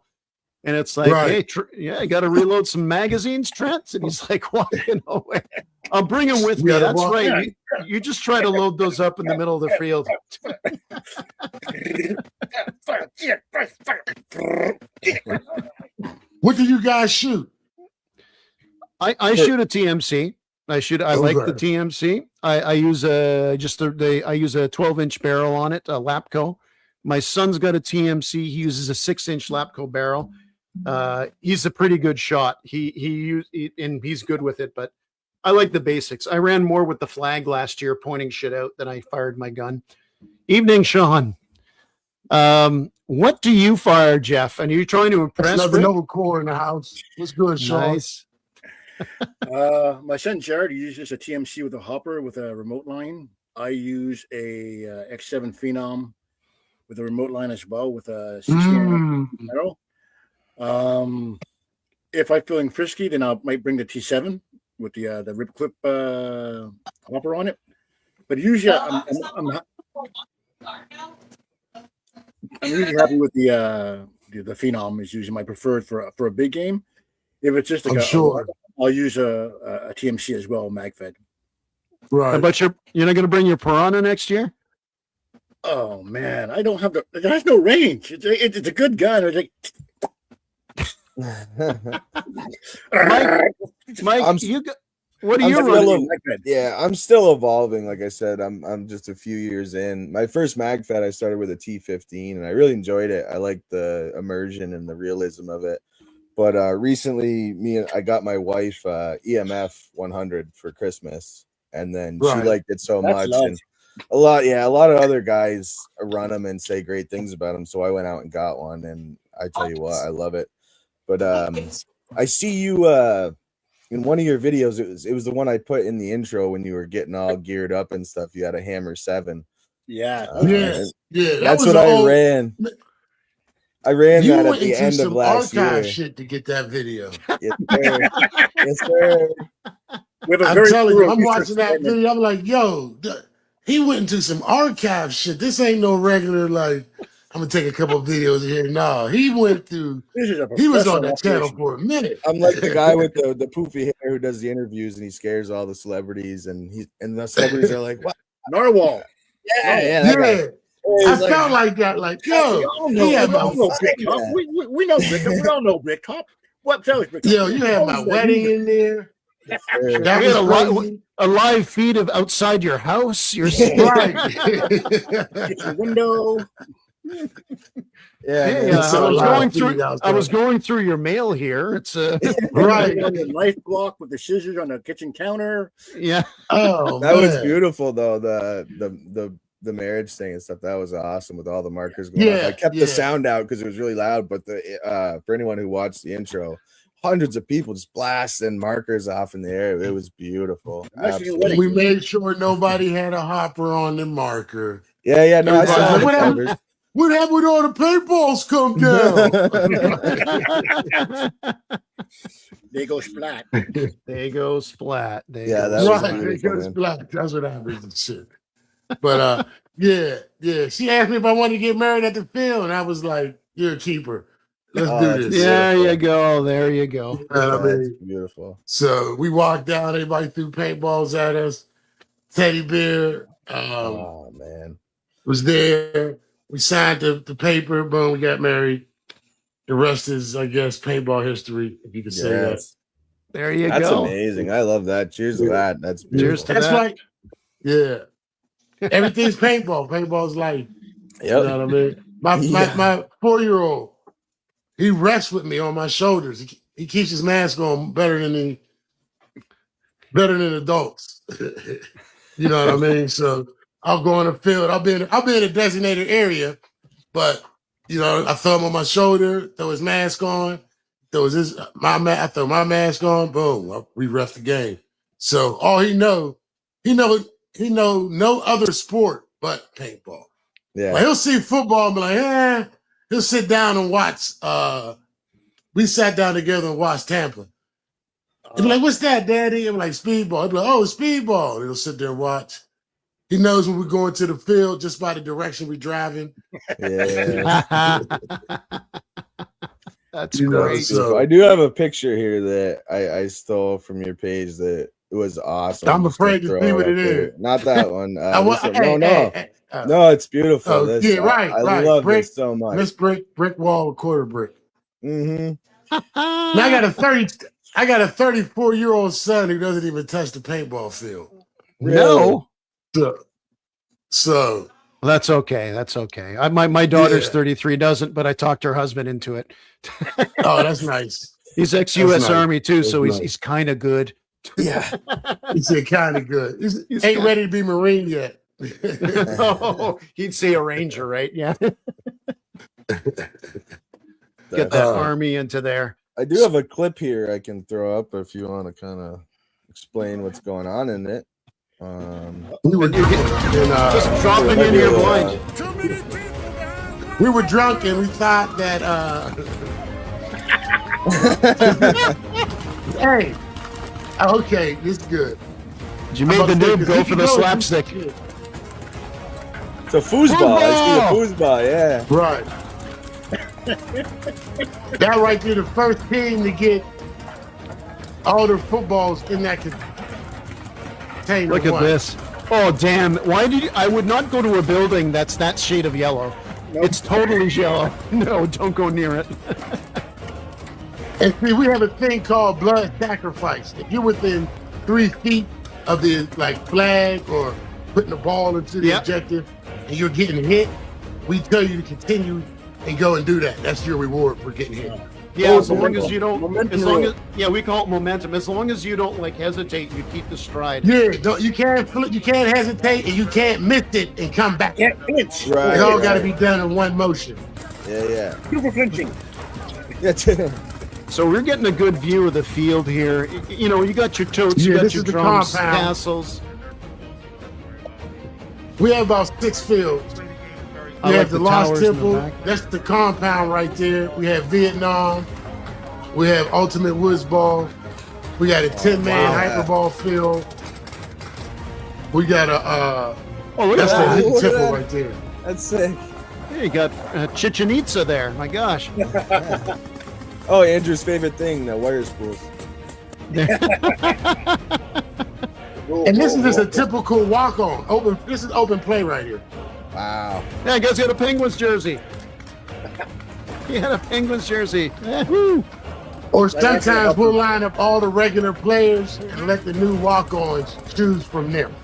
And it's like, hey, I got to reload some magazines, Trent. And he's like, walking away. I'll bring him with me. That's right. You just try to load those up in the middle of the field. What do you guys shoot? I shoot a TMC. I like the TMC. I use a 12-inch barrel on it, a Lapco. My son's got a TMC. He uses a 6-inch Lapco barrel. He's a pretty good shot. And he's good with it, but I like the basics. I ran more with the flag last year, pointing shit out than I fired my gun. Evening, Sean. What do you fire, Jeff? And are you trying to impress? Another Nova Core in the house. What's good, Sean? Nice. My son Jared uses a TMC with a hopper with a remote line. I use a X7 Phenom with a remote line as well with a 16 metal. If I'm feeling frisky, then I might bring the T7 with the rip clip hopper on it. But usually I'm usually happy with the Phenom is usually my preferred for a big game. If it's just I'll use a TMC as well, MagFed. Right. But you're not going to bring your Piranha next year? Oh man, I don't have it has no range. It's a good gun. It's like Mike, what are you running? I'm still evolving. Like I said, I'm just a few years in. My first MagFed, I started with a T15, and I really enjoyed it. I liked the immersion and the realism of it. But recently, I got my wife EMF 100 for Christmas, and then she liked it so much. And a lot of other guys run them and say great things about them. So I went out and got one, and I tell you what, I love it. But I see you in one of your videos. It was the one I put in the intro when you were getting all geared up and stuff. You had a Hammer 7. Yeah. That's what I ran. I ran that at the end of last year. Shit to get that video. Yes, sir. Yes, sir. I'm telling you, I'm watching that video. I'm like, yo, he went into some archive shit. This ain't no regular, like, I'm gonna take a couple of videos here. No, he went through. He was on that channel for a minute. I'm like the guy with the poofy hair who does the interviews and he scares all the celebrities, and the celebrities are like, "What? Narwhal?" Yeah. I felt like that. Like, yo, we know Briktop. We all know Briktop. What tell us, Briktop? Yo, you had my wedding in there. That was a live feed of outside your house. You're right. Your window. Yeah, hey, I was going through your mail here. It's right on the life block with the scissors on the kitchen counter. Yeah. Oh, that was beautiful though. The marriage thing and stuff, that was awesome with all the markers going off. I kept the sound out because it was really loud, but for anyone who watched the intro, hundreds of people just blasting markers off in the air. It was beautiful. We made sure nobody had a hopper on the marker. Yeah, no, I saw the what happened when all the paintballs come down? They go splat. They go splat. They go splat. That's what happens and shit. But yeah. She asked me if I wanted to get married at the field, and I was like, "You're a keeper. Let's do this." There you go. There you go. That's beautiful. So we walked down. Everybody threw paintballs at us. Teddy bear. Oh man, was there. We signed the paper. Boom. We got married. The rest is, I guess, paintball history. If you could say that. There you go. That's amazing. I love that. Cheers to that. That's beautiful. Cheers to that. Right. Yeah. Everything's paintball. Paintball's life. Yep. You know what I mean? My 4-year-old, he rests with me on my shoulders. He keeps his mask on better than adults. You know what I mean? So I'll go on the field. I'll be in a designated area, but I throw him on my shoulder, throw his mask on, I throw my mask on, boom, we ref the game. So all he know no other sport but paintball. Yeah. Like, he'll see football and be like, eh. He'll sit down and watch. We sat down together and watched Tampa. He'll be like, what's that, Daddy? I'm like, speedball. He'll be like, oh, speedball. And he'll sit there and watch. He knows when we're going to the field just by the direction we're driving. Yeah. That's great. So I do have a picture here that I stole from your page that was awesome. I'm afraid to see what it is. Not that one. No, it's beautiful. Oh, yeah, right. I right. love Brik, this so much. Miss Brick wall, quarter brick. Mm-hmm. Now I got a 34-year-old son who doesn't even touch the paintball field. No. So well, that's okay. That's okay. My daughter's 33, doesn't, but I talked her husband into it. Oh, that's nice. He's ex-US nice. Army too, That's so nice. he's kind of good. Yeah, he said kind of good. He's ain't ready to be Marine yet. Oh, he'd say a Ranger, right? Yeah. Get that Army into there. I do have a clip here I can throw up if you want to kind of explain what's going on in it. We were just dropping in your blind. We were drunk and we thought that hey, okay, this is good. You made the noob go for the slapstick. It's a foosball. I see a foosball, yeah. Right. That right there, the first team to get all the footballs in that container. Look at this. Oh, damn. Why did you? I would not go to a building that's that shade of yellow. Nope. It's totally yellow. No, don't go near it. And see, we have a thing called blood sacrifice. If you're within 3 feet of the flag or putting the ball into the objective and you're getting hit, we tell you to continue and go and do that. That's your reward for getting hit. Yeah, as long as you don't. We call it momentum. As long as you don't hesitate, you keep the stride. Yeah, you can't hesitate and you can't miss it and come back. Yeah, it's right. It all got to be done in one motion. Yeah. Super flinching. So we're getting a good view of the field here. You know, you got your totes, you got your drums, tassels. We have about 6 fields. We have the Lost Temple. That's the compound right there. We have Vietnam. We have Ultimate Woods Ball. We got a 10-man hyperball field. We got that's the hidden temple right there. That's sick. Yeah, you got Chichen Itza there. My gosh. Oh, Andrew's favorite thing, the wire spools. And this is just a typical walk-on. This is open play right here. Wow. Yeah, I guess he had a Penguins jersey. He had a Penguins jersey. Woo. Or sometimes we'll line up all the regular players and let the new walk-ons choose from them.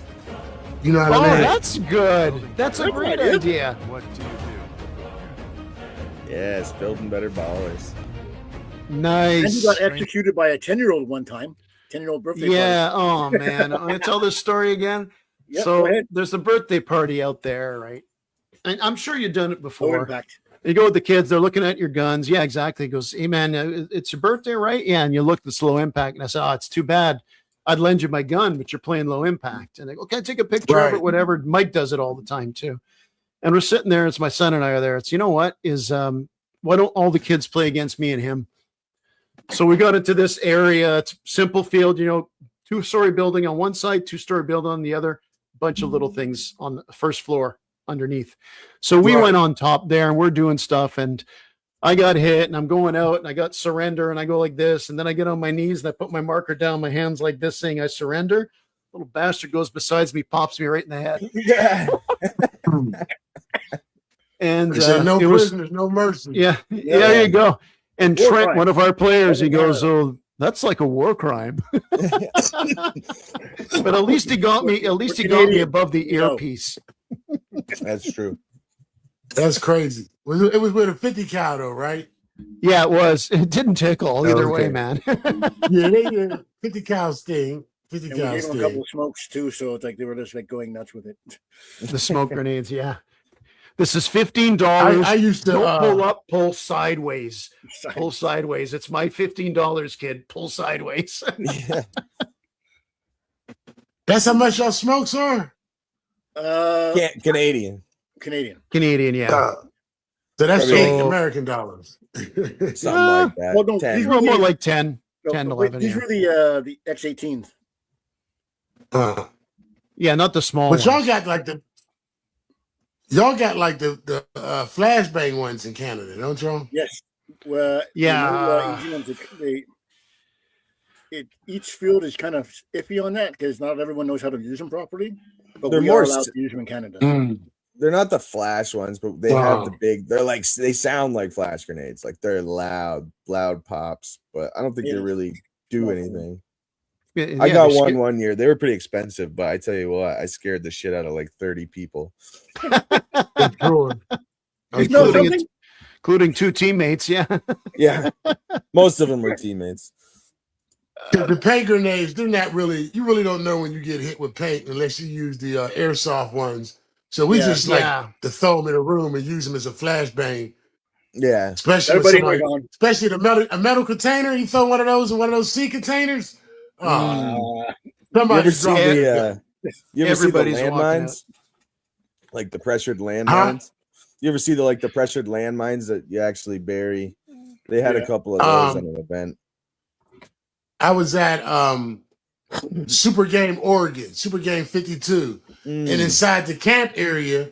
You know what I mean? That's good. That's a great idea. What do you do? Yes, building better ballers. Nice. And he got executed by a 10-year-old one time. 10-year-old birthday party. Oh, man. I'm going to tell this story again. Yep, so there's a birthday party out there, right? And I'm sure you've done it before. You go with the kids, they're looking at your guns. Yeah, exactly. He goes, hey, man, it's your birthday, right? Yeah, and you look at this low impact. And I said, oh, it's too bad. I'd lend you my gun, but you're playing low impact. And they go, okay, take a picture of it, whatever. Mike does it all the time, too. And we're sitting there. It's my son and I are there. It's, you know what, why don't all the kids play against me and him? So we got into this area. It's simple field, 2-story building on one side, 2-story building on the other. Bunch of little things on the first floor underneath. So we went on top there and we're doing stuff, and I got hit and I'm going out and I got surrender and I go like this, and then I get on my knees and I put my marker down, my hands like this, saying I surrender. Little bastard goes beside me, pops me right in the head. Yeah. And no prisoners, no mercy. Yeah, there you go. And Trent, one of our players, he goes, oh, that's like a war crime. But at least he got me. At least he got me above the earpiece. That's true. That's crazy. It was with a 50 cal though, right? Yeah, it was. It didn't tickle either way, man. Yeah, they did 50 cal sting. 50 cal we gave sting. them a couple of smokes too, so it's like they were just going nuts with it. The smoke grenades, yeah. This is $15. I used to don't pull up, pull sideways. Pull sideways. It's my $15, kid. Pull sideways. Yeah. That's how much y'all smokes are? Canadian. Canadian. Canadian, yeah. So that's Probably- $8 American dollars. Something like that. Well, no, 10. these Well, were more the- like 10, no, 10, wait, 11. These Yeah. were the X18s. Yeah, not the small But ones. y'all got like the flashbang ones in Canada, don't y'all? Yes. Well, Yeah. easy ones. Each field is kind of iffy on that because not everyone knows how to use them properly. But They're we more are allowed to use them in Canada. They're not the flash ones, but they have the big. They're like they sound like flash grenades. Like they're loud pops. But I don't think they really do anything. Yeah, I got they're one year. They were pretty expensive, but I tell you what, I scared the shit out of like 30 people. including 2 teammates. Yeah. Yeah, most of them were teammates. The paint grenades, they're not really. You really don't know when you get hit with paint unless you use the airsoft ones. So we just like to throw them in a room and use them as a flashbang. Yeah, especially especially a metal container. You throw one of those in one of those sea containers. Somebody dropped it. You ever see the landmines? Like the pressured landmines? You ever see the pressured landmines that you actually bury? They had a couple of those at an event. I was at Super Game Oregon, Super Game 52, and inside the camp area,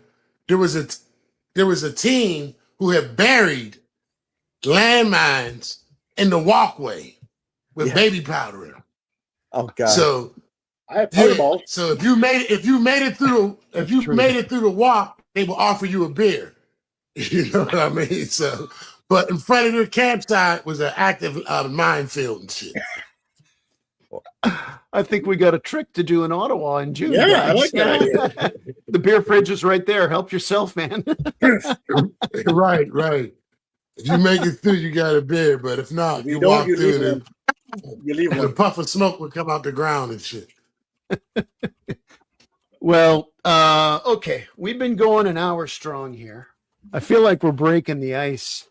there was a team who had buried landmines in the walkway with baby powder in them. Oh God! So I have powder balls. So if you made it through the walk, they will offer you a beer. You know what I mean? So, but in front of your campsite was an active minefield and shit. I think we got a trick to do in Ottawa in June. Yeah, guys. I like that idea. The beer fridge is right there. Help yourself, man. Right. If you make it through, you got a beer. But if not, you walk through and you leave and a puff of smoke would come out the ground and shit. Well, okay. We've been going an hour strong here. I feel like we're breaking the ice.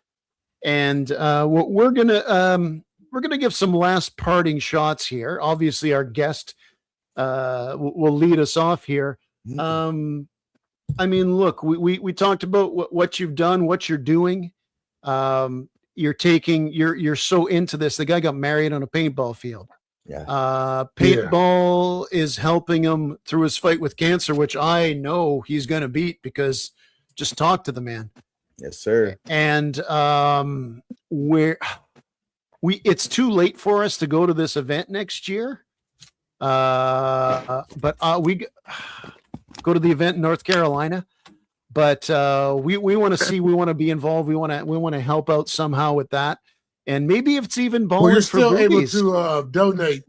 And we're gonna give some last parting shots here. Obviously, our guest will lead us off here. I mean, look, we talked about what you've done, what you're doing. You're so into this. The guy got married on a paintball field. Yeah. Paintball is helping him through his fight with cancer, which I know he's going to beat because just talk to the man. Yes, sir. And it's too late for us to go to this event next year. But we go to the event in North Carolina. But we want to see, we want to be involved. We want to help out somehow with that. And maybe if it's even balling you're still for able boobies. to donate.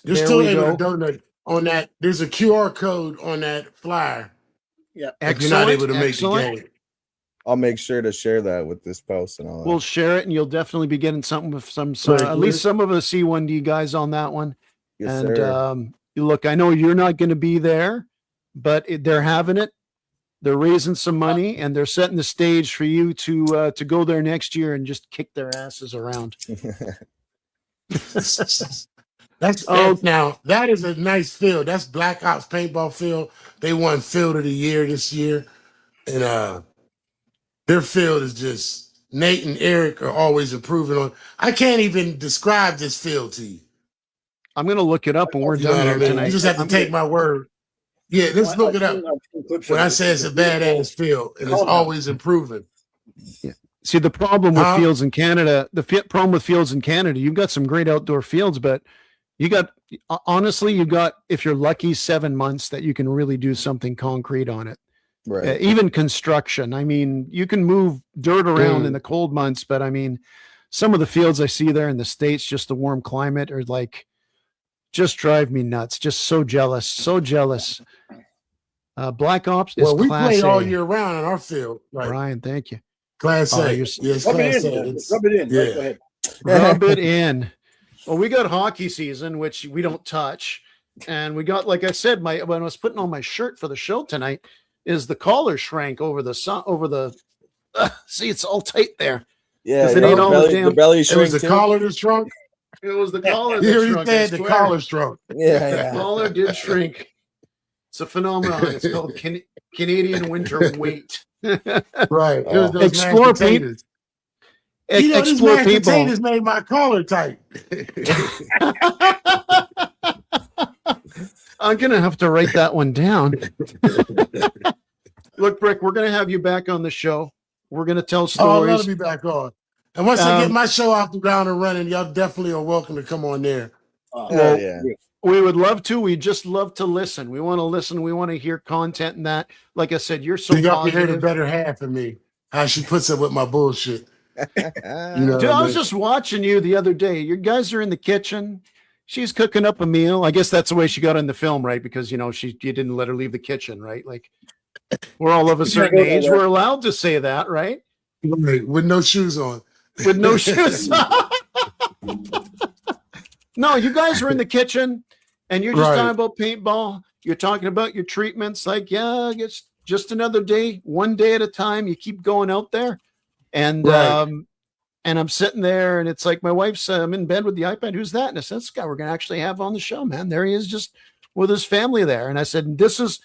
There You're still we able go. to donate on that. There's a QR code on that flyer. Yeah. If you're not able to make the game. I'll make sure to share that with this post and all that. We'll share it, and you'll definitely be getting something with some at least some of the C1D guys on that one. Yes, and sir. Look, I know you're not going to be there, but they're having it. They're raising some money, and they're setting the stage for you to go there next year and just kick their asses around. Now that is a nice field. That's Black Ops paintball field. They won Field of the Year this year, and their field is just Nate and Eric are always improving on. I can't even describe this field to you. I'm going to look it up when we're done here tonight. You just have to take my word. Yeah, let's look it up. When I say it's a badass field, and it's always improving. Yeah. See, the problem with fields in Canada, problem with fields in Canada, you've got some great outdoor fields, but honestly, if you're lucky, 7 months that you can really do something concrete on it. Right. Even construction. I mean, you can move dirt around in the cold months, but I mean, some of the fields I see there in the States, just the warm climate, are like, just drive me nuts. Just so jealous. So jealous. Black Ops is we Class play A. all year round in our field. Right. Brian, thank you. Class A. Yes, rub it in. Rub it in. Yeah. Go ahead. Rub it in. Well, we got hockey season, which we don't touch. And we got, like I said, when I was putting on my shirt for the show tonight, is the collar shrank over the see, it's all tight there. Yeah, it ain't all the belly It shrink was the too. collar that shrunk. It was the collar You that already shrunk. said the collar shrunk. Yeah, The collar did shrink. It's a phenomenon. It's called Canadian winter weight. Right. It was those Explore mashed potatoes. You know, these Explore mashed paintball. potatoes made my collar tight. I'm gonna have to write that one down. Look, Brik, we're gonna have you back on the show. We're gonna tell Oh, stories. I'd love to be back on. And once I get my show off the ground and running, y'all definitely are welcome to come on there. Well, yeah. We would love to. We just love to listen. We want to listen. We want to hear content and that. Like I said, you're so y'all can hear the positive. better half of me. How she puts up with my bullshit. You know, Dude, I was just watching you the other day. You guys are in the kitchen. She's cooking up a meal. I guess that's the way she got in the film, right? Because you didn't let her leave the kitchen, right? Like we're all of a certain age. We're allowed to say that, right? Right, with no shoes on. With no shoes on. No, you guys are in the kitchen and you're just talking about paintball. You're talking about your treatments. Like, yeah, it's just another day, one day at a time. You keep going out there. And I'm sitting there and it's like my wife's I'm in bed with the iPad. Who's that? And I said, this guy we're gonna actually have on the show, man. There he is, just with his family there. And I said, this is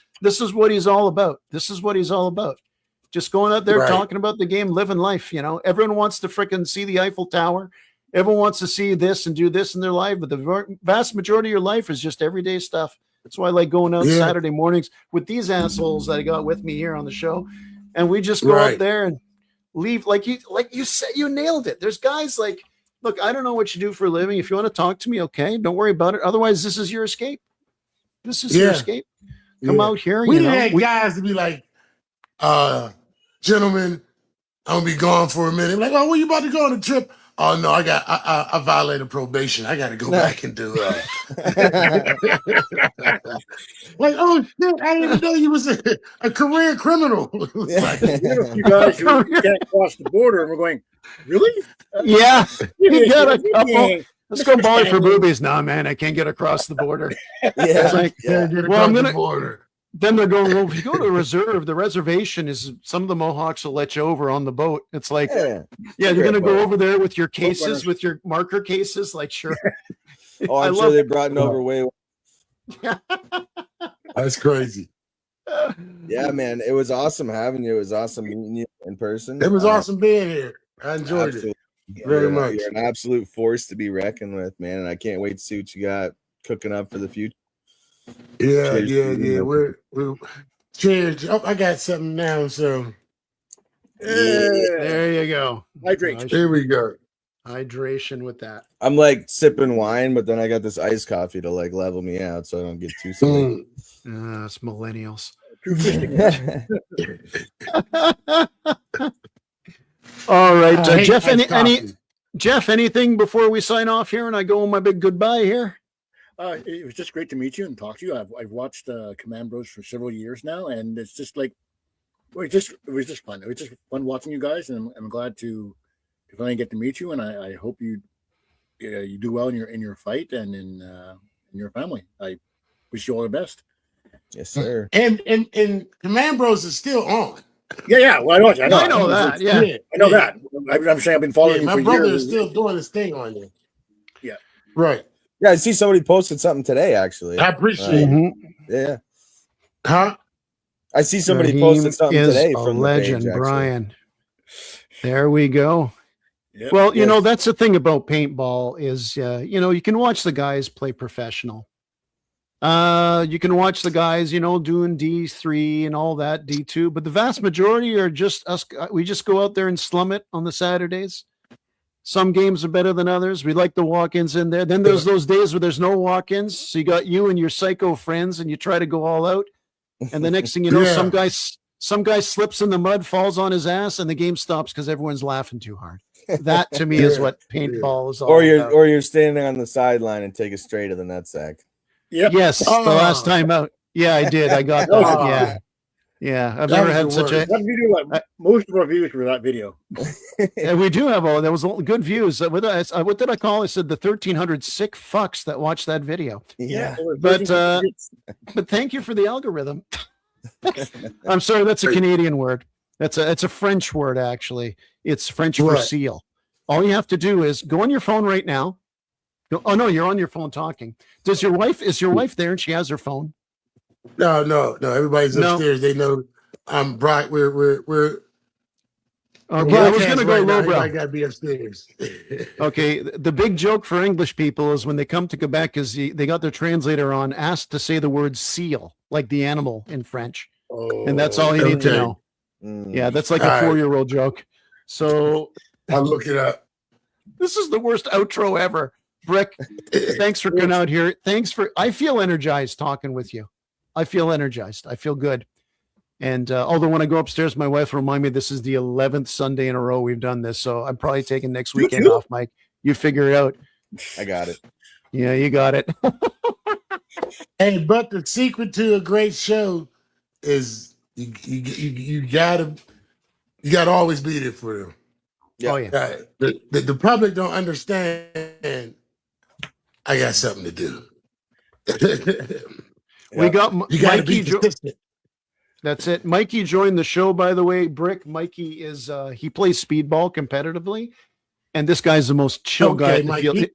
what he's all about. This is what he's all about. Just going out there talking about the game, living life. Everyone wants to freaking see the Eiffel Tower. Everyone wants to see this and do this in their life, but the vast majority of your life is just everyday stuff. That's why I like going out Saturday mornings with these assholes that I got with me here on the show. And we just go out there and leave like you said. You nailed it. There's guys like, look, I don't know what you do for a living. If you want to talk to me, okay, don't worry about it. Otherwise, this is your escape. This is your escape. Come out here. We had guys to be like, gentlemen, I'm gonna be gone for a minute. Like, oh, where you about to go on a trip? Oh no, I violated probation. I got to go back and do. Like, oh shit! I didn't know you was a career criminal. Like, you guys who can't cross the border, and we're going, really? Yeah, you got a couple. Let's go boy for boobies. Nah, man, I can't get across the border. It's like, well, I'm gonna. Border. Then they're going, well, if you go to a reserve, the reservation is some of the Mohawks will let you over on the boat. It's like, you're going to go over there with your cases, with your marker cases. Like, sure. Oh, I'm sure they brought an overweight. That's crazy. Yeah, man. It was awesome having you. It was awesome meeting you in person. It was awesome being here. I enjoyed it very much. You're an absolute force to be reckoned with, man. And I can't wait to see what you got cooking up for the future. Yeah. We're cheers. Oh, I got something now, so there you go. Hydration. There we go. Hydration with that. I'm like sipping wine, but then I got this iced coffee to like level me out so I don't get too silly. It's millennials. All right, Jeff, anything before we sign off here and I go on my big goodbye here? It was just great to meet you and talk to you. I've watched Command Bros for several years now, and it's just like it was just fun. It was just fun watching you guys, and I'm glad to finally get to meet you. And I hope you do well in your fight and in your family. I wish you all the best. Yes, sir. And Command Bros is still on. Yeah. Well, I know that. Yeah, I know that. I'm saying I've been following you for years. My brother is still doing his thing on you. Yeah. Right. Yeah, I see somebody posted something today, actually. I appreciate it. Yeah. Huh? I see somebody posted something today from legend, the page, Brian. There we go. Yep. Well, you know, that's the thing about paintball is, you can watch the guys play professional. You can watch the guys, doing D3 and all that, D2, but the vast majority are just us. We just go out there and slum it on the Saturdays. Some games are better than others. We like the walk-ins in there. Then there's those days where there's no walk-ins. So you got you and your psycho friends and you try to go all out. And the next thing you know, some guy slips in the mud, falls on his ass, and the game stops because everyone's laughing too hard. That to me is what paintball is all about. Or you're standing on the sideline and take a straight of the nutsack. Yep. Yes, the last time out. Yeah, I did. I got that. Yeah. I've never had such a. That video, most of our views were that video. And we do have there was good views. What did I call? I said the 1,300 sick fucks that watched that video. Yeah. But thank you for the algorithm. I'm sorry, that's a Canadian word. It's a French word, actually. It's French for seal. All you have to do is go on your phone right now. Oh no, you're on your phone talking. Is your wife there and she has her phone? No. Everybody's No. upstairs. They know I'm bright. We're Okay, I was going to go right now. lowbrow. I got to be upstairs. Okay, the big joke for English people is when they come to Quebec is they got their translator on, asked to say the word seal, like the animal in French. And that's all you need to know. Yeah, that's like a 4-year-old joke. So I'll look it up. This is the worst outro ever. Brik, thanks for coming out here. I feel energized talking with you. I feel energized. I feel good. And although when I go upstairs, my wife will remind me this is the 11th Sunday in a row we've done this. So I'm probably taking next weekend off, Mike. You figure it out. I got it. Yeah, you got it. Hey, but the secret to a great show is you gotta always be there for them. Yeah. Oh yeah. The public don't understand. I got something to do. We got you got to Mikey. be consistent. That's it. Mikey joined the show, by the way. Brik, Mikey is he plays speedball competitively, and this guy's the most chill guy in the field.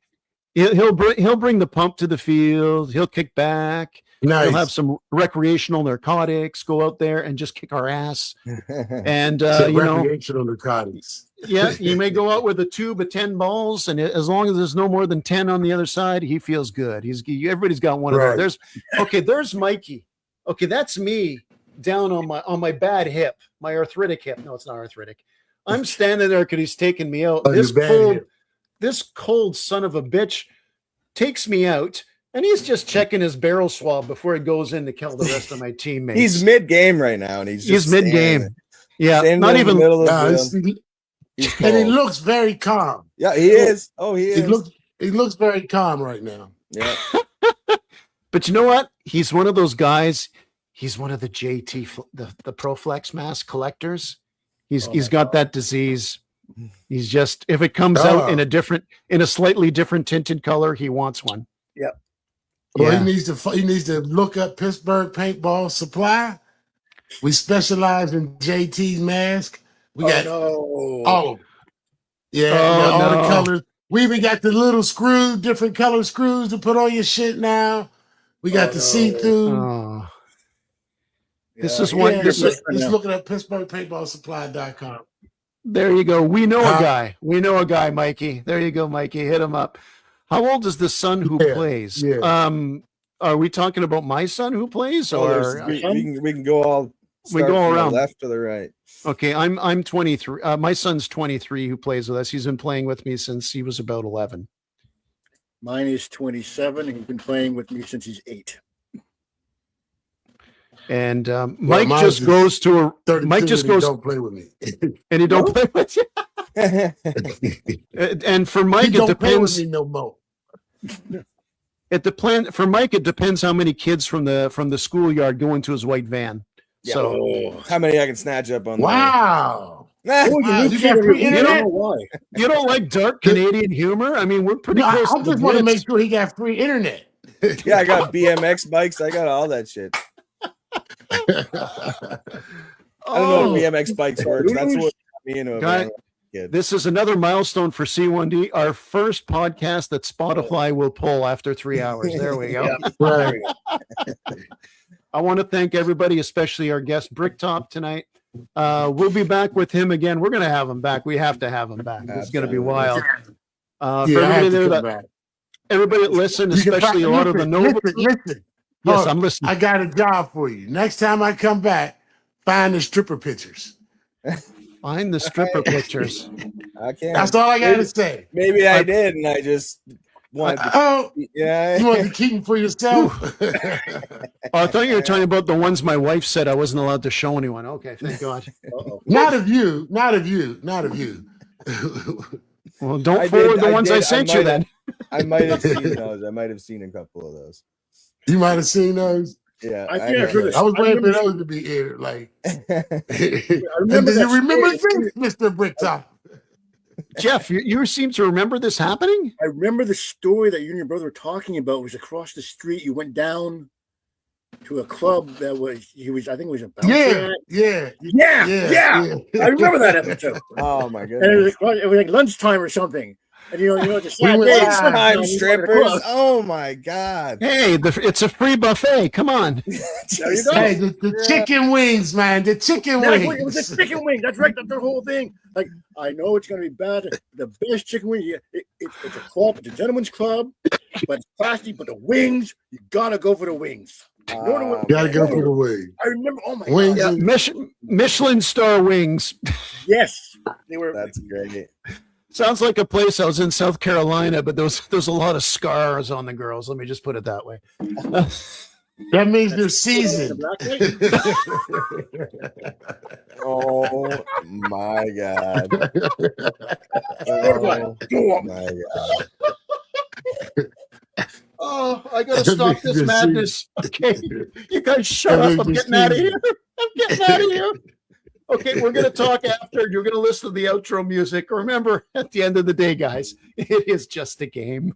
He'll bring the pump to the field. He'll kick back. Nice. He'll have some recreational narcotics. Go out there and just kick our ass. And recreational narcotics. Yeah, you may go out with a tube of 10 balls, and as long as there's no more than 10 on the other side, he feels good. Everybody's got one of those. There's Mikey. Okay, that's me down on my bad hip, my arthritic hip. No, it's not arthritic. I'm standing there because he's taking me out. This cold son of a bitch takes me out, and he's just checking his barrel swab before he goes in to kill the rest of my teammates. He's mid-game right now, and he's mid-game. Yeah, not even. And he looks very calm. Yeah, he is. Oh, he is. He looks very calm right now. Yeah. But you know what? He's one of those guys. He's one of the JT, the Proflex mask collectors. He's got that disease. He's just, if it comes out in a slightly different tinted color, he wants one. Yep. Well, he needs to look up Pittsburgh Paintball Supply. We specialize in JT's mask. We got all of them. Yeah, all the colors. We even got the little different color screws to put on your shit now. We got the see-through. This is one. He's looking at PittsburghPaintballSupply.com. There you go. We know a guy. We know a guy, Mikey. There you go, Mikey. Hit him up. How old is the son who plays? Yeah. Are we talking about my son who plays, or we can go all around left to the right? Okay, I'm 23. My son's 23 who plays with us. He's been playing with me since he was about 11. Mine is 27. He's been playing with me since he's 8. And Mike just goes to a. Mike just goes. Don't play with me. And he don't play with you. And for Mike, it depends. Play with me no more. For Mike, it depends how many kids from the schoolyard go into his white van. Yeah. So how many I can snatch up on? Wow. You got free internet? Why? You don't like dark Canadian humor? I mean, we're pretty close. I just want to make sure he got free internet. Yeah, I got BMX bikes. I got all that shit. I don't know if BMX bikes works. That's what got me into it. This is another milestone for C1D. Our first podcast that Spotify will pull after 3 hours. There we go. Right. I want to thank everybody, especially our guest Briktop tonight. We'll be back with him again. We're going to have him back. We have to have him back. It's going to be wild. Everybody that listen, especially a lot of the Nova. Listen. Yes, I'm listening. I got a job for you. Next time I come back, find the stripper pictures. Find the stripper pictures. I can't. That's all I got to say. Maybe I did, and I just wanted to. You want to keep them for yourself? I thought you were talking about the ones my wife said I wasn't allowed to show anyone. Okay, thank God. Not of you. Well, don't forward the ones I sent you then. I might have seen those. I might have seen a couple of those. You might have seen those. Yeah, I was waiting for those to be aired. Like, do you remember this, Mr. Briktop? Jeff, you seem to remember this happening? I remember the story that you and your brother were talking about. It was across the street. You went down to a club that I think it was a bouncer. Yeah. I remember that episode. Oh my goodness. And it was like lunchtime or something. And it's a We sad went day. live. Time We strippers. Oh my god. Hey, it's a free buffet. Come on. There you go. Hey, the chicken wings, man. The chicken That's what, it was wings. a chicken wing. That's right. That's the whole thing. Like, I know it's going to be bad. The best chicken wing. It's a club. It's a gentleman's club, but it's classy. But the wings, you got to go for the wings. Gotta go for the wing. I remember. Oh my Wings god. Yeah, Michelin star wings. Yes, they were. That's great. Sounds like a place I was in South Carolina, but there's a lot of scars on the girls. Let me just put it that way. That means they're seasoned. Oh my god. Oh my god. Oh, I gotta stop this madness. Okay, you guys shut up. I'm getting out of here. I'm getting out of here. Okay, we're gonna talk after. You're gonna listen to the outro music. Remember, at the end of the day, guys, it is just a game.